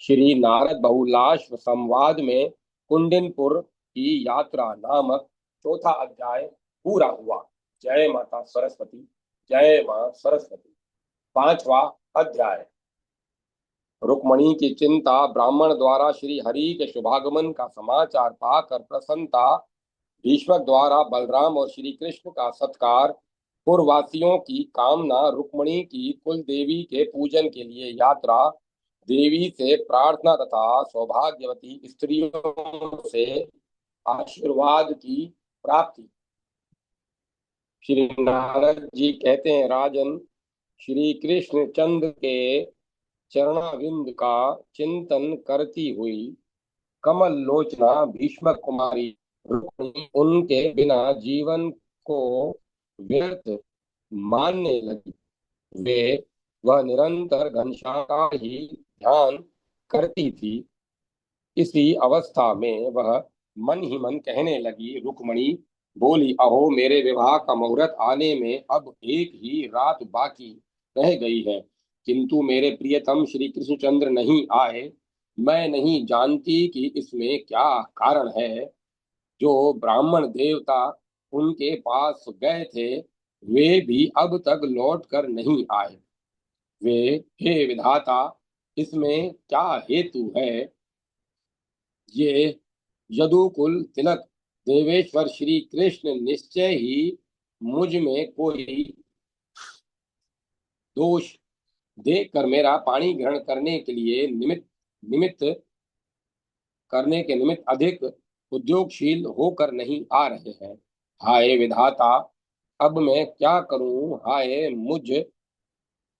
श्री नारद बहुलाश्व संवाद में कुंडिनपुर की यात्रा नामक चौथा अध्याय पूरा हुआ। जय माता सरस्वती, जय मां सरस्वती। 5वां अध्याय। रुक्मणी की चिंता। ब्राह्मण द्वारा श्री हरि के शुभागमन का समाचार पाकर प्रसन्नता। भीष्मक द्वारा बलराम और श्री कृष्ण का सत्कार। पूर्ववासियों की कामना। रुक्मणी की कुल देवी के पूजन के लिए यात्रा। देवी से प्रार्थना तथा सौभाग्यवती स्त्रियों से आशीर्वाद की प्राप्ति। श्री नारद जी कहते हैं, राजन, श्री कृष्ण चंद्र के चरणाविंद का चिंतन करती हुई कमल लोचना भीष्मक कुमारी रुक्मिणी उनके बिना जीवन को व्यर्थ मानने लगी। वह निरंतर घनश्याम का ही ध्यान करती थी। इसी अवस्था में वह मन ही मन कहने लगी। रुक्मिणी बोली, अहो, मेरे विवाह का मुहूर्त आने में अब एक ही रात बाकी रह गई है, किंतु मेरे प्रियतम श्री कृष्णचंद्र नहीं आए। मैं नहीं जानती कि इसमें क्या कारण है। जो ब्राह्मण देवता उनके पास गए थे वे भी अब तक लौट कर नहीं आए। वे, हे विधाता, इसमें क्या हेतु है? ये यदुकुल तिलक देवेश्वर श्री कृष्ण निश्चय ही मुझ में कोई दोष देखकर मेरा पाणी ग्रहण करने के निमित्त अधिक उद्योगशील होकर नहीं आ रहे हैं। हाय विधाता, अब मैं क्या करूं? हाय मुझ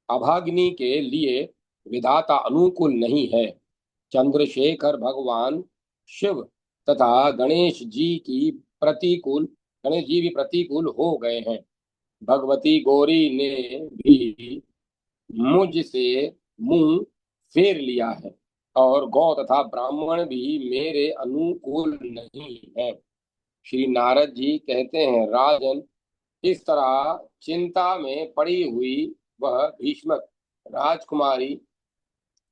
अभागिनी के लिए विधाता अनुकूल नहीं है। चंद्रशेखर भगवान शिव तथा गणेश जी भी प्रतिकूल हो गए हैं। भगवती गौरी ने भी मुझसे मुंह फेर लिया है और गौ तथा ब्राह्मण भी मेरे अनुकूल नहीं है। श्री नारद जी कहते हैं, राजन, इस तरह चिंता में पड़ी हुई वह भीष्मक राजकुमारी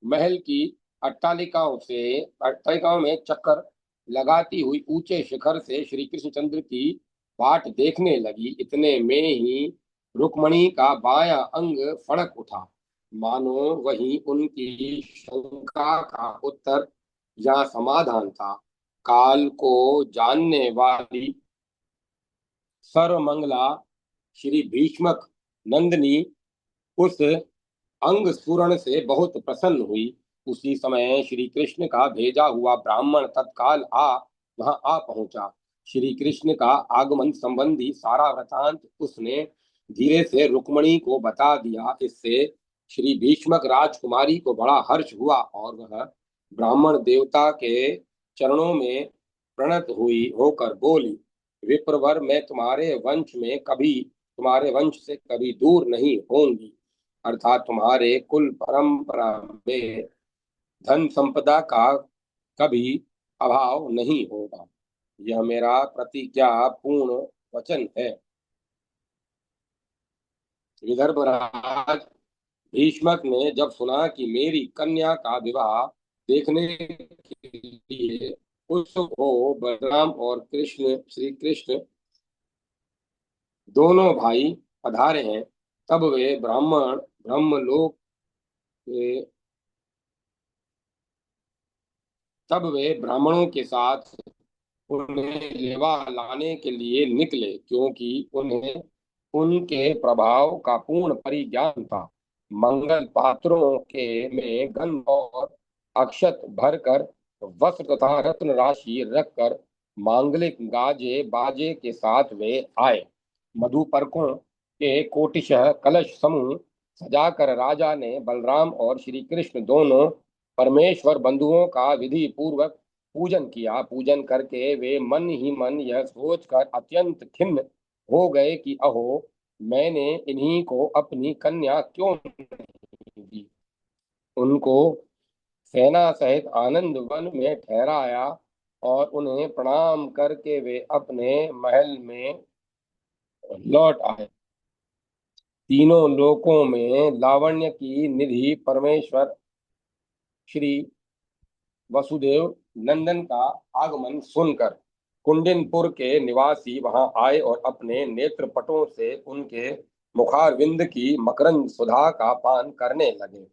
महल की अट्टालिकाओं में चक्कर लगाती हुई ऊंचे शिखर से श्री कृष्णचंद्र की बाट देखने लगी। इतने में ही रुक्मणी का बायां अंग फड़क उठा, मानो वही उनकी शंका का उत्तर या समाधान था। काल को जानने वाली सर्वमंगला श्री भीष्मक नंदिनी उस अंग स्फुरण से बहुत प्रसन्न हुई। उसी समय श्री कृष्ण का भेजा हुआ ब्राह्मण तत्काल वहां आ पहुंचा। श्री कृष्ण का आगमन संबंधी सारा वृतांत उसने धीरे से रुक्मणी को बता दिया। इससे श्री भीष्मक राजकुमारी को बड़ा हर्ष हुआ और वह ब्राह्मण देवता के चरणों में प्रणत हुई होकर बोली, विप्रवर, मैं तुम्हारे वंश से कभी दूर नहीं होंगी, अर्थात तुम्हारे कुल परंपरा में धन संपदा का कभी अभाव नहीं होगा। यह मेरा प्रतिज्ञा पूर्ण वचन है। विदर्भराज भीष्मक ने जब सुना कि मेरी कन्या का विवाह देखने के लिए उत्सुक हो बलराम और श्री कृष्ण दोनों भाई पधारे हैं, तब वे ब्रह्मलोक के तब वे ब्राह्मणों के साथ उन्हें लेवा लाने के लिए निकले, क्योंकि उन्हें उनके प्रभाव का पूर्ण परिज्ञान था। मंगल पात्रों के में गंध और अक्षत भरकर, वस्त्र तथा रत्न राशि रखकर, मांगलिक गाजे बाजे के साथ वे आए। मधुपर्कों के कोटिशः कलश समूह सजाकर राजा ने बलराम और श्री कृष्ण दोनों परमेश्वर बंधुओं का विधि पूर्वक पूजन किया। पूजन करके वे मन ही मन यह सोचकर अत्यंत खिन्न हो गए कि अहो, मैंने इन्हीं को अपनी कन्या क्यों नहीं दी। उनको सेना सहित आनंद वन में ठहराया और उन्हें प्रणाम करके वे अपने महल में लौट आए। तीनों लोकों में लावण्य की निधि परमेश्वर श्री वसुदेव नंदन का आगमन सुनकर कुंडिनपुर के निवासी वहां आए और अपने नेत्रपटों से उनके मुखारविंद की मकरंद सुधा का पान करने लगे।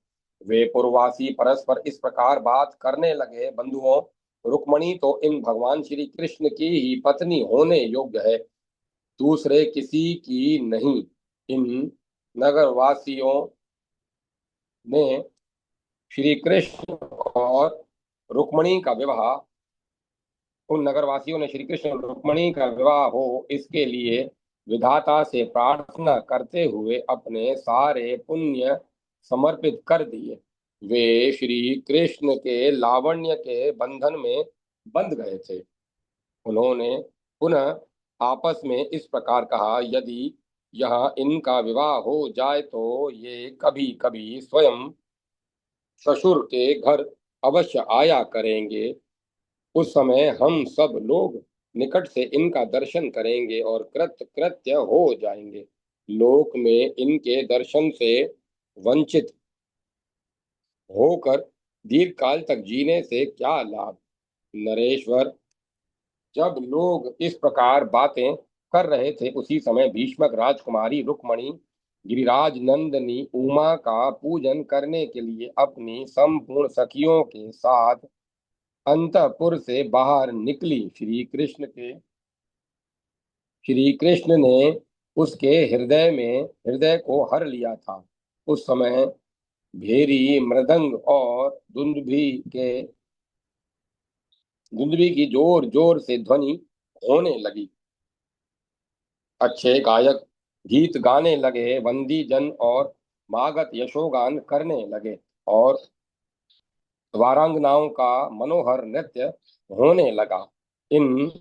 वे पूर्ववासी परस्पर इस प्रकार बात करने लगे, बंधुओं, रुक्मणी तो इन भगवान श्री कृष्ण की ही पत्नी होने योग्य है, दूसरे किसी की नहीं। इन नगरवासियों ने श्री कृष्ण और रुक्मणी का विवाह उन नगरवासियों ने श्री कृष्ण और रुक्मणी का विवाह हो इसके लिए विधाता से प्रार्थना करते हुए अपने सारे पुण्य समर्पित कर दिए। वे श्री कृष्ण के लावण्य के बंधन में बंध गए थे। उन्होंने पुनः आपस में इस प्रकार कहा, यदि यह इनका विवाह हो जाए तो ये कभी कभी स्वयं ससुर के घर अवश्य आया करेंगे। उस समय हम सब लोग निकट से इनका दर्शन करेंगे और कृत्य कृत्य हो जाएंगे। लोक में इनके दर्शन से वंचित होकर दीर्घ काल तक जीने से क्या लाभ। नरेश्वर, जब लोग इस प्रकार बातें कर रहे थे, उसी समय भीष्मक राजकुमारी रुक्मणी गिरिराज नंदनी उमा का पूजन करने के लिए अपनी संपूर्ण सखियों के साथ अंतःपुर से बाहर निकली। श्री कृष्ण ने उसके हृदय को हर लिया था। उस समय भेरी, मृदंग और दुंदुभी की जोर जोर से ध्वनि होने लगी। अच्छे गायक गीत गाने लगे, बंदी जन और मागत यशोगान करने लगे, और वारांगनाओं का मनोहर नृत्य होने लगा। इन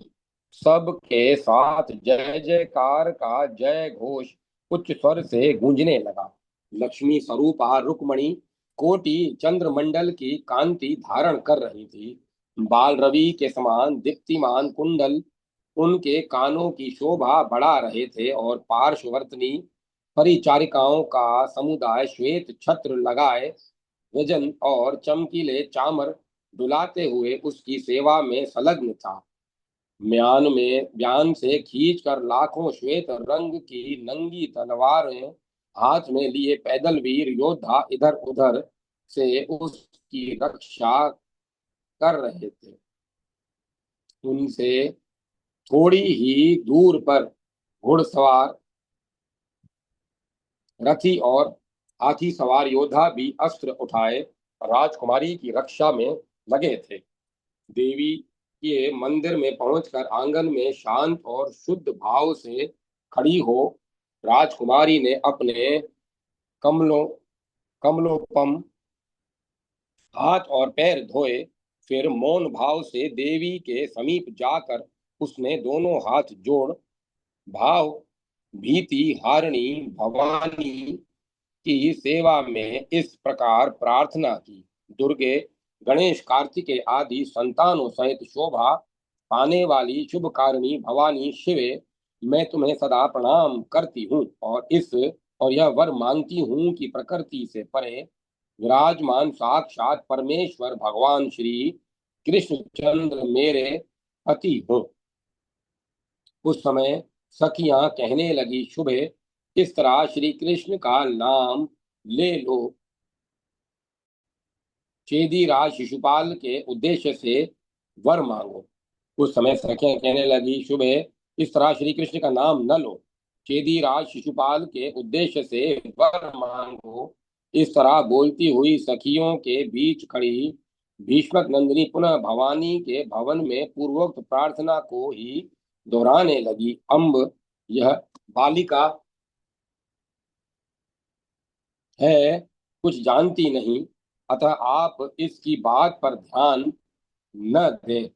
सब के साथ जय जयकार का जय घोष उच्च स्वर से गूंजने लगा। लक्ष्मी स्वरूपा रुक्मणी कोटि चंद्रमंडल की कांति धारण कर रही थी। बाल रवि के समान दीप्तिमान कुंडल उनके कानों की शोभा बढ़ा रहे थे, और पार्श्ववर्तिनी परिचारिकाओं का समुदाय श्वेत छत्र लगाए व्यजन और चमकीले चामर डुलाते हुए उसकी सेवा में संलग्न था। म्यान से खींच कर लाखों श्वेत रंग की नंगी तलवारें हाथ में लिए पैदल वीर योद्धा इधर उधर से उसकी रक्षा कर रहे थे। उनसे थोड़ी ही दूर पर घुड़सवार, रथी और हाथी सवार योद्धा भी अस्त्र उठाए राजकुमारी की रक्षा में लगे थे। देवी के मंदिर में पहुंचकर आंगन में शांत और शुद्ध भाव से खड़ी हो राजकुमारी ने अपने कमलों कमलोपम हाथ और पैर धोए। फिर मौन भाव से देवी के समीप जाकर उसने दोनों हाथ जोड़ भाव भीति हारिणी भवानी की सेवा में इस प्रकार प्रार्थना की। दुर्गे, गणेश, कार्तिकेय आदि संतानों सहित शोभा पाने वाली शुभकारिणी भवानी शिवे, मैं तुम्हें सदा प्रणाम करती हूँ, और यह वर मांगती हूँ कि प्रकृति से परे विराजमान साक्षात परमेश्वर भगवान श्री कृष्णचंद्र मेरे पति हो। उस समय सखियां कहने लगी, शुभे, इस तरह श्री कृष्ण का नाम ले लो। चेदीराज शिशुपाल के उद्देश्य से वर मांगो। उस समय सखियां कहने लगी, शुभे, इस तरह श्री कृष्ण का नाम न लो। चेदीराज शिशुपाल के उद्देश्य से वर मांगो। इस तरह बोलती हुई सखियों के बीच खड़ी भीष्मक नंदिनी पुनः भवानी के भवन में पूर्वोक्त प्रार्थना को ही दोहराने लगी। अम्ब, यह बालिका है, कुछ जानती नहीं, अतः आप इसकी बात पर ध्यान न दें।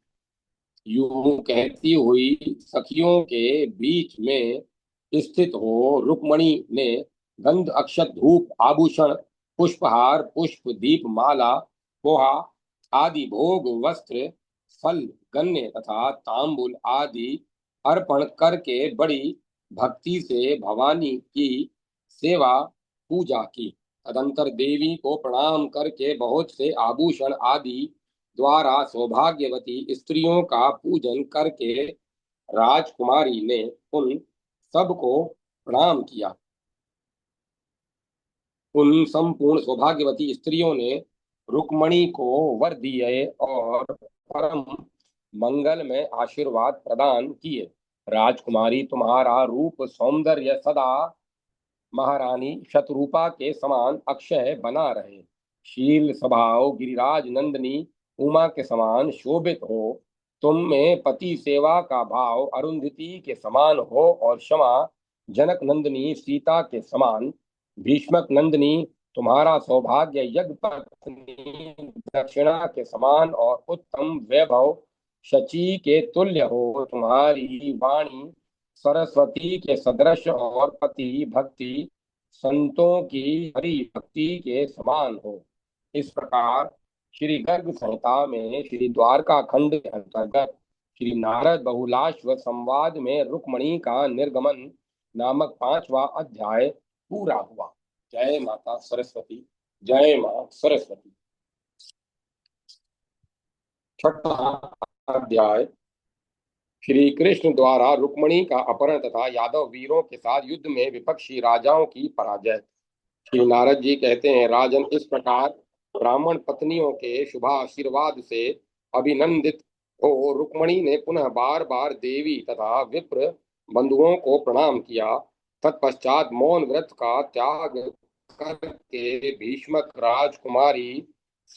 यूं कहती हुई सखियों के बीच में स्थित हो रुक्मणी ने गंध, अक्षत, धूप, आभूषण, पुष्पहार, पुष्प, दीप, माला, पोहा आदि भोग वस्त्र, फल, गन्ने तथा तांबुल आदि अर्पण करके बड़ी भक्ति से भवानी की सेवा पूजा की। तदंतर देवी को प्रणाम करके बहुत से आभूषण आदि द्वारा सौभाग्यवती स्त्रियों का पूजन करके राजकुमारी ने उन सबको प्रणाम किया। उन संपूर्ण सौभाग्यवती स्त्रियों ने रुक्मणी को वर दिए और परम मंगल में आशीर्वाद प्रदान किए। राजकुमारी, तुम्हारा रूप सौंदर्य सदा महारानी शतरूपा के समान अक्षय बना रहे। शील स्वभाव गिरिराज नंदिनी उमा के समान शोभित हो। तुम में पति सेवा का भाव अरुंधति के समान हो, और क्षमा जनक नंदिनी सीता के समान। भीष्मक नंदिनी, तुम्हारा सौभाग्य यज्ञ पत्नी दक्षिणा के समान और उत्तम वैभव शची के तुल्य हो। तुम्हारी वाणी सरस्वती के सदृश और पति भक्ति संतों की हरि भक्ति के समान हो। इस प्रकार श्री गर्ग संहिता में श्री द्वारका खंड के अंतर्गत श्री नारद बहुलाश्व संवाद में रुक्मणी का निर्गमन नामक 5वां अध्याय पूरा हुआ। जय माता सरस्वती। जय मां सरस्वती। 6वां अध्याय श्री कृष्ण द्वारा रुक्मणी का अपहरण तथा यादव वीरों के साथ युद्ध में विपक्षी राजाओं की पराजय। श्री नारद जी कहते हैं, राजन, इस प्रकार ब्राह्मण पत्नियों के शुभाशीर्वाद से अभिनंदित हो रुक्मणी ने पुनः बार बार देवी तथा विप्र बंधुओं को प्रणाम किया। तत्पश्चात मौन व्रत का त्याग करके भीष्मक राजकुमारी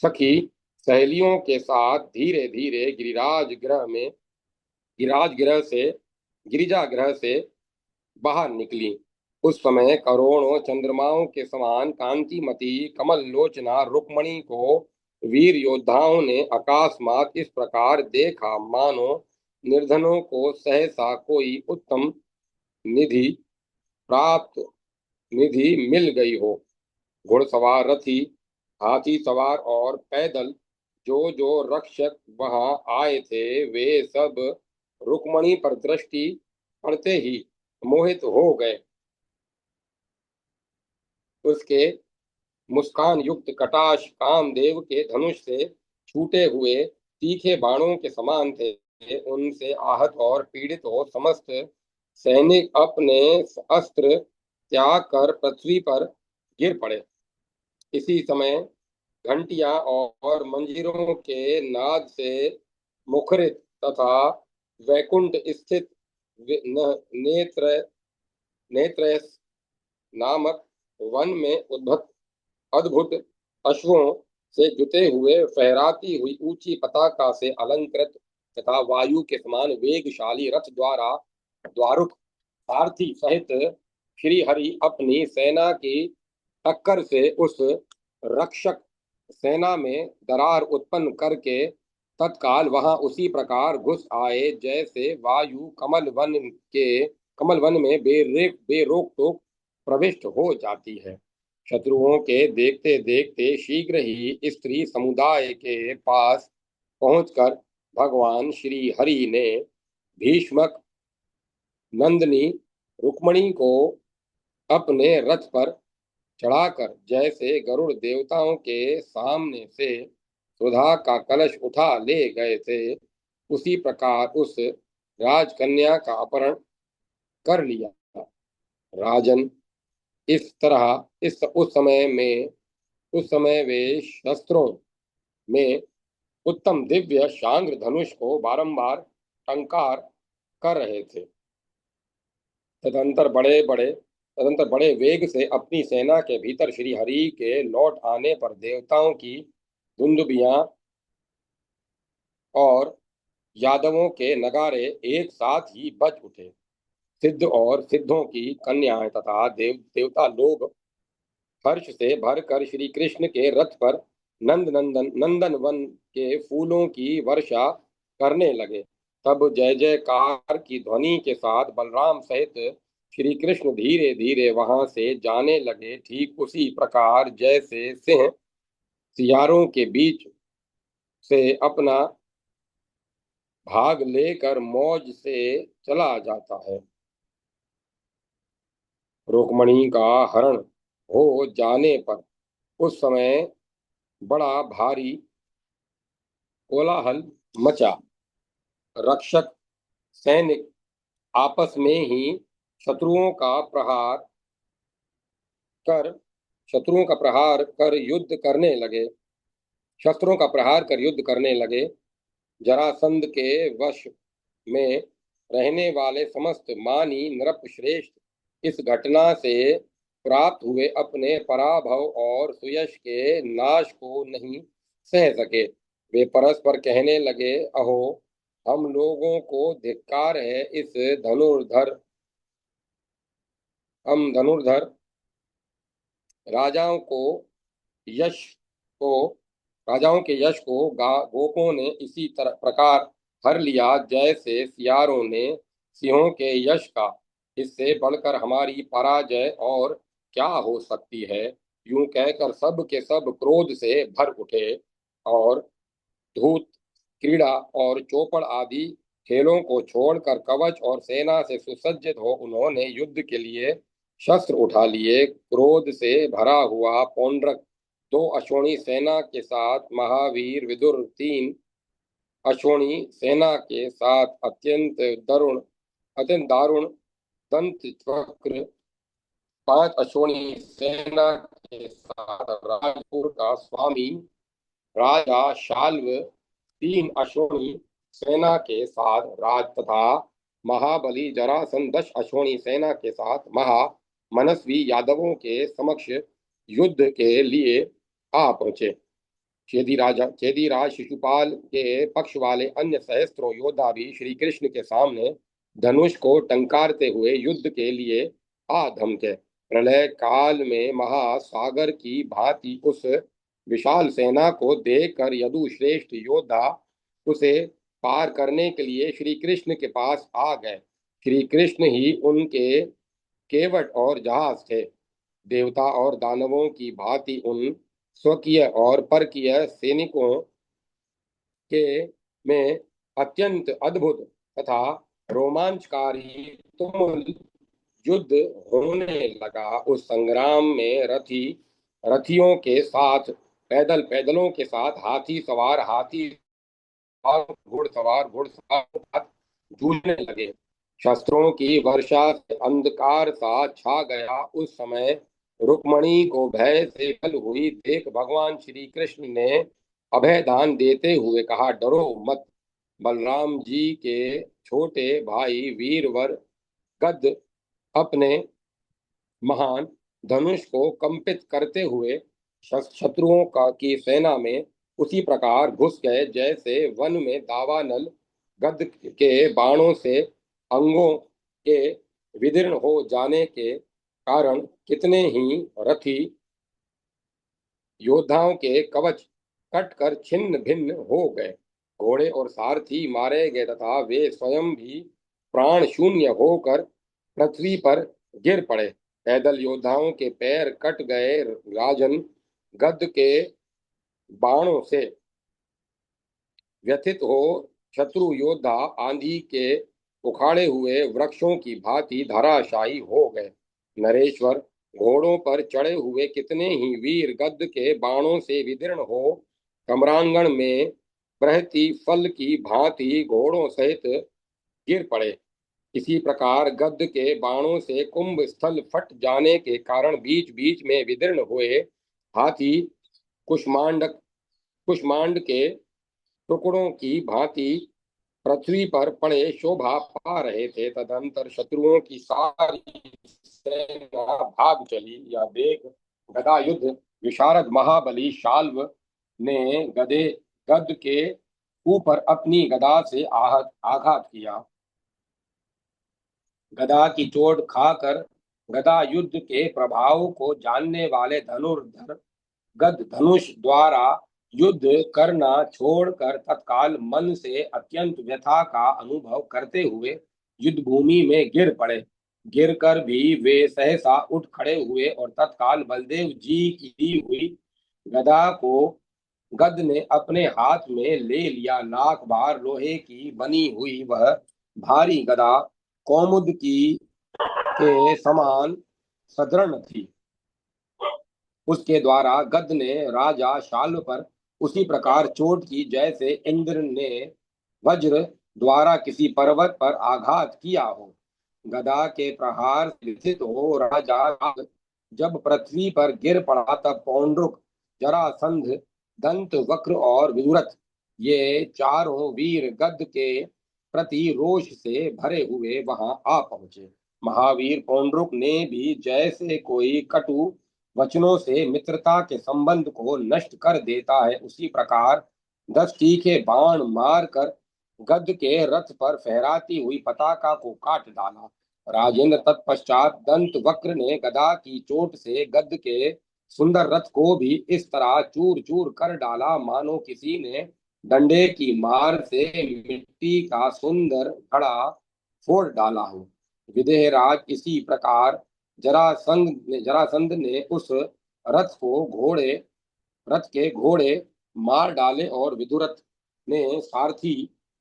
सखी सहेलियों के साथ धीरे धीरे गिरिराज गृह से गिरिजा गृह से बाहर निकली। उस समय करोड़ों चंद्रमाओं के समान कांतिमती कमल लोचना रुक्मणी को वीर योद्धाओं ने अकस्मात इस प्रकार देखा, मानो निर्धनों को सहसा कोई उत्तम निधि प्राप्त निधि मिल गई हो। घुड़सवार, रथी, हाथी सवार और पैदल जो जो रक्षक वहां आए थे, वे सब रुक्मणी पर दृष्टि पड़ते ही मोहित हो गए। उसके मुस्कान युक्त कटाक्ष कामदेव के धनुष से छूटे हुए तीखे बाणों के समान थे। उनसे आहत और पीड़ित हो समस्त सैनिक अपने अस्त्र त्याग कर पृथ्वी पर गिर पड़े। इसी समय घंटियां और मंजीरों के नाद से मुखरित तथा वैकुंठ स्थित नेत्र नेत्र नामक वन में उद्भत अद्भुत अश्वों से जुते हुए फहराती हुई ऊंची पताका से अलंकृत तथा वायु के समान वेगशाली रथ द्वारा द्वारुक सारथी सहित श्री हरि अपनी सेना की टक्कर से उस रक्षक सेना में दरार उत्पन्न करके तत्काल वहां उसी प्रकार घुस आए जैसे वायु कमल वन में बेरोक टोक प्रविष्ट हो जाती है। शत्रुओं के देखते देखते शीघ्र ही स्त्री समुदाय के पास पहुंचकर भगवान श्री हरि ने भीष्मक नंदिनी रुक्मणी को अपने रथ पर चढ़ाकर जैसे गरुड़ देवताओं के सामने से सुधा का कलश उठा ले गए थे, उसी प्रकार उस राजकन्या का अपहरण कर लिया। राजन, इस तरह उस समय वे शस्त्रों में उत्तम दिव्य शांग्र धनुष को बारंबार टंकार कर रहे थे। तदंतर बड़े वेग से अपनी सेना के भीतर श्री हरि के लौट आने पर देवताओं की दुंदुभियां और यादवों के नगारे एक साथ ही बज उठे। सिद्ध और सिद्धों की कन्याएं तथा देवता लोग हर्ष से भरकर श्री कृष्ण के रथ पर नंदन वन के फूलों की वर्षा करने लगे। तब जय जयकार की ध्वनि के साथ बलराम सहित श्री कृष्ण धीरे धीरे वहां से जाने लगे, ठीक उसी प्रकार जैसे सिंह सियारों के बीच से अपना भाग लेकर मौज से चला जाता है। रुक्मणी का हरण हो जाने पर उस समय बड़ा भारी कोलाहल मचा। रक्षक सैनिक आपस में ही शत्रुओं का प्रहार कर शत्रुओं का प्रहार कर युद्ध करने लगे शस्त्रों का प्रहार कर युद्ध करने लगे। जरासंध के वश में रहने वाले समस्त मानी नृपश्रेष्ठ इस घटना से प्राप्त हुए अपने पराभव और सुयश के नाश को नहीं सह सके। वे परस्पर कहने लगे, अहो, हम लोगों को धिक्कार है, इस धनुर्धर राजाओं को यश को राजाओं के यश को गोपों ने इसी तरह प्रकार हर लिया जैसे सियारों ने सिंहों के यश का। इससे बढ़कर हमारी पराजय और क्या हो सकती है। यूं कहकर सब के सब क्रोध से भर उठे और धूत, क्रीड़ा और चौपड़ आदि खेलों को छोड़कर कवच और सेना से सुसज्जित हो उन्होंने युद्ध के लिए शस्त्र उठा लिए। क्रोध से भरा हुआ पौंड्रक 2 अश्वनी सेना के साथ महावीर विदुर 3 अश्वनी सेना के साथ अत्यंत दारुण दंत वक्र 5 अश्वनी सेना के साथ राजपुर का स्वामी राजा शाल्व, 3 अश्वनी सेना के साथ राज तथा महाबली जरासंध, 10 अश्वनी सेना के साथ महा मनस्वी यादवों के समक्ष युद्ध के लिए आ पहुंचे। चेदीराज शिशुपाल के पक्ष वाले अन्य सहस्त्रों योद्धा भी श्री कृष्ण के सामने धनुष को टंकारते हुए युद्ध के लिए आ धमके। प्रलय काल में महासागर की भांति उस विशाल सेना को देखकर यदु श्रेष्ठ योद्धा उसे पार करने के लिए श्री कृष्ण के पास आ गए। श्री कृष्ण ही उनके केवट और जहाज थे। देवता और दानवों की भांति उन स्वकीय और परकीय सैनिकों के में अत्यंत अद्भुत तथा रोमांचकारी तुमुल युद्ध होने लगा। उस संग्राम में रथियों के साथ पैदलों के साथ हाथी और घुड़सवार जूझने लगे। शस्त्रों की वर्षा से अंधकार सा छा गया। उस समय रुक्मणी को भय से गल हुई देख भगवान श्री कृष्ण ने अभय दान देते हुए कहा, डरो मत। बलराम जी के छोटे भाई वीरवर गद अपने महान धनुष को कंपित करते हुए शत्रुओं की सेना में उसी प्रकार घुस गए जैसे वन में दावानल गद के बाणों से अंगों के विदीर्ण हो जाने के कारण कितने ही रथी योद्धाओं के कवच कटकर छिन्न भिन्न हो गए। घोड़े और सारथी मारे गए तथा वे स्वयं भी प्राण शून्य होकर पृथ्वी पर गिर पड़े। पैदल योद्धाओं के पैर कट गए। राजन गद के बाणों से व्यथित हो शत्रु योद्धा आंधी के उखाड़े हुए वृक्षों की भांति धराशायी हो गए। नरेश्वर, घोड़ों पर चढ़े हुए कितने ही वीर गद के बाणों से विदीर्ण हो सम्रांगण में बहती फल की भांति घोड़ों सहित गिर पड़े। इसी प्रकार गद के बाणों से कुंभ स्थल फट जाने के कारण बीच बीच में विदीर्ण हुए हाथी कुष्मांड के टुकड़ों की भांति पृथ्वी पर पड़े शोभा पा रहे थे। तदंतर शत्रुओं की सारी सेना भाग चली। यह देख गदा युद्ध विशारद महाबली शाल्व ने गद के ऊपर अपनी गदा से आघात किया। गदा की चोट खाकर गदा युद्ध के प्रभाव को जानने वाले धनुर्धर गद धनुष द्वारा युद्ध करना छोड़कर तत्काल मन से अत्यंत व्यथा का अनुभव करते हुए युद्ध भूमि में गिर पड़े। गिरकर भी वे सहसा उठ खड़े हुए और तत्काल बलदेव जी की दी हुई गदा को गद ने अपने हाथ में ले लिया। लाख बार लोहे की बनी हुई वह भारी गदा कौमुद की के समान सदृढ़ थी। उसके द्वारा गद ने राजा शाल्व पर उसी प्रकार चोट की जैसे इंद्र ने वज्र द्वारा किसी पर्वत पर आघात किया हो। गदा के प्रहार से व्यथित हो राजा जब पृथ्वी पर गिर पड़ा तब पौंड्रुक, जरासंध, दंत वक्र और विदुरथ ये चारों वीर गद के प्रति रोष से भरे हुए वहां आ पहुंचे। महावीर पौंड्रुक ने भी जैसे कोई कटु वचनों से मित्रता के संबंध को नष्ट कर देता है उसी प्रकार 10 तीखे बाण मारकर गद के रथ पर फहराती हुई पताका को काट डाला। राजेंद्र तत्पश्चात दंत वक्र ने गदा की चोट से गद के सुंदर रथ को भी इस तरह चूर चूर कर डाला मानो किसी ने डंडे की मार से मिट्टी का सुंदर घड़ा फोड़ डाला हो। विदेहराज इसी प्रकार जरासंध ने उस रथ के घोड़े मार डाले और विदुरथ ने सारथी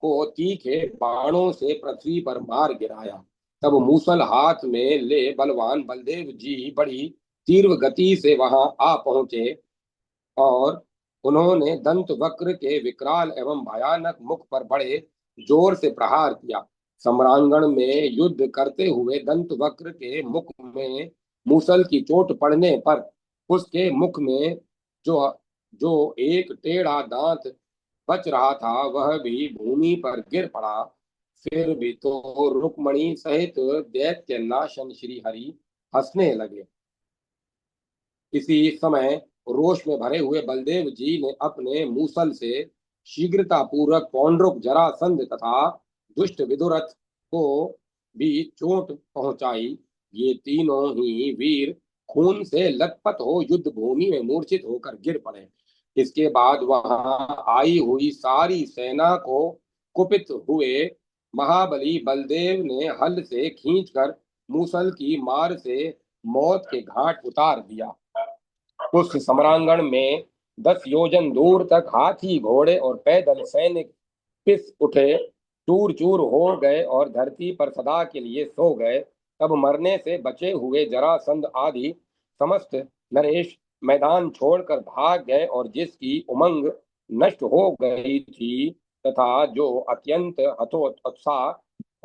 को तीखे बाणों से पृथ्वी पर मार गिराया। तब मूसल हाथ में ले बलवान बलदेव जी बड़ी तीव्र गति से वहां आ पहुंचे और उन्होंने दंत वक्र के विकराल एवं भयानक मुख पर बड़े जोर से प्रहार किया। सम्रांगण में युद्ध करते हुए दंत वक्र के मुख में मूसल की चोट पड़ने पर उसके मुख में जो जो एक टेढ़ा दांत बच रहा था वह भी भूमि पर गिर पड़ा। फिर भी तो रुक्मणी सहित दैत्य नाशन श्री हरि हंसने लगे। इसी समय रोष में भरे हुए बलदेव जी ने अपने मूसल से शीघ्रता पूर्वक पौंड्रुक जरासंध तथा दुष्ट विदुरथ को भी चोट पहुंचाई। ये तीनों ही वीर खून से लथपथ हो युद्ध भूमि में मूर्छित होकर गिर पड़े। इसके बाद वहां आई हुई सारी सेना को कुपित हुए महाबली बलदेव ने हल से खींचकर मूसल की मार से मौत के घाट उतार दिया। उस सम्रांगण में 10 योजन दूर तक हाथी घोड़े और पैदल सैनिक पिस उठे, चूर चूर हो गए और धरती पर सदा के लिए सो गए। तब मरने से बचे हुए जरासंध आदि समस्त नरेश मैदान छोड़कर भाग गए और जिसकी उमंग नष्ट हो गई थी तथा जो अत्यंत हतोत्साह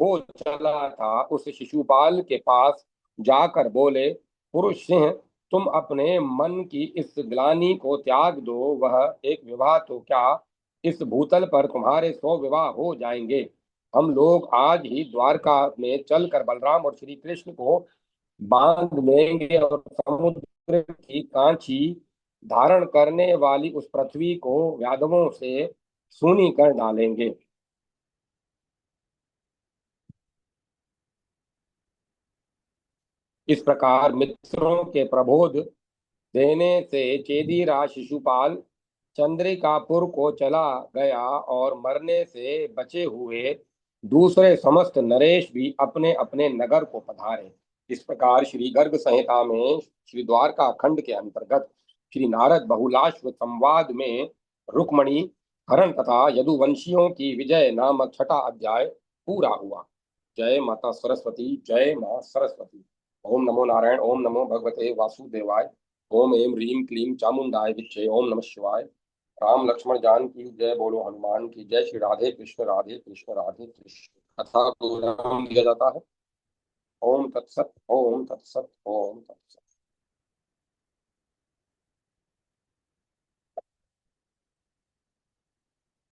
हो चला था उस शिशुपाल के पास जाकर बोले, पुरुष सिंह, तुम अपने मन की इस ग्लानि को त्याग दो। वह एक विवाह तो क्या, इस भूतल पर तुम्हारे 100 विवाह हो जाएंगे। हम लोग आज ही द्वारका में चलकर बलराम और श्री कृष्ण को बांध लेंगे और समुद्र की कांची धारण करने वाली उस पृथ्वी को यादवों से सूनी कर डालेंगे। इस प्रकार मित्रों के प्रबोध देने से चेदीराज शिशुपाल चंद्रिकापुर को चला गया और मरने से बचे हुए दूसरे समस्त नरेश भी अपने अपने नगर को पधारे। इस प्रकार श्री गर्ग संहिता में श्री द्वारका खंड के अंतर्गत श्री नारद बहुलाश्व संवाद में रुक्मणी हरण तथा यदुवंशियों की विजय नामक छठा अध्याय पूरा हुआ। जय माता सरस्वती, जय मां सरस्वती। ओम नमो नारायण, ओम नमो भगवते वासुदेवाय, ओम एम रीम क्लीम चामुंडाय विच्चे, ओम नमः शिवाय। राम लक्ष्मण जान की जय, बोलो हनुमान की जय। श्री राधे कृष्ण राधे कृष्ण राधे कृष्ण। कथा को विराम दिया जाता है। ओम तत्सत, ओम तत्सत, ओम तत्सत।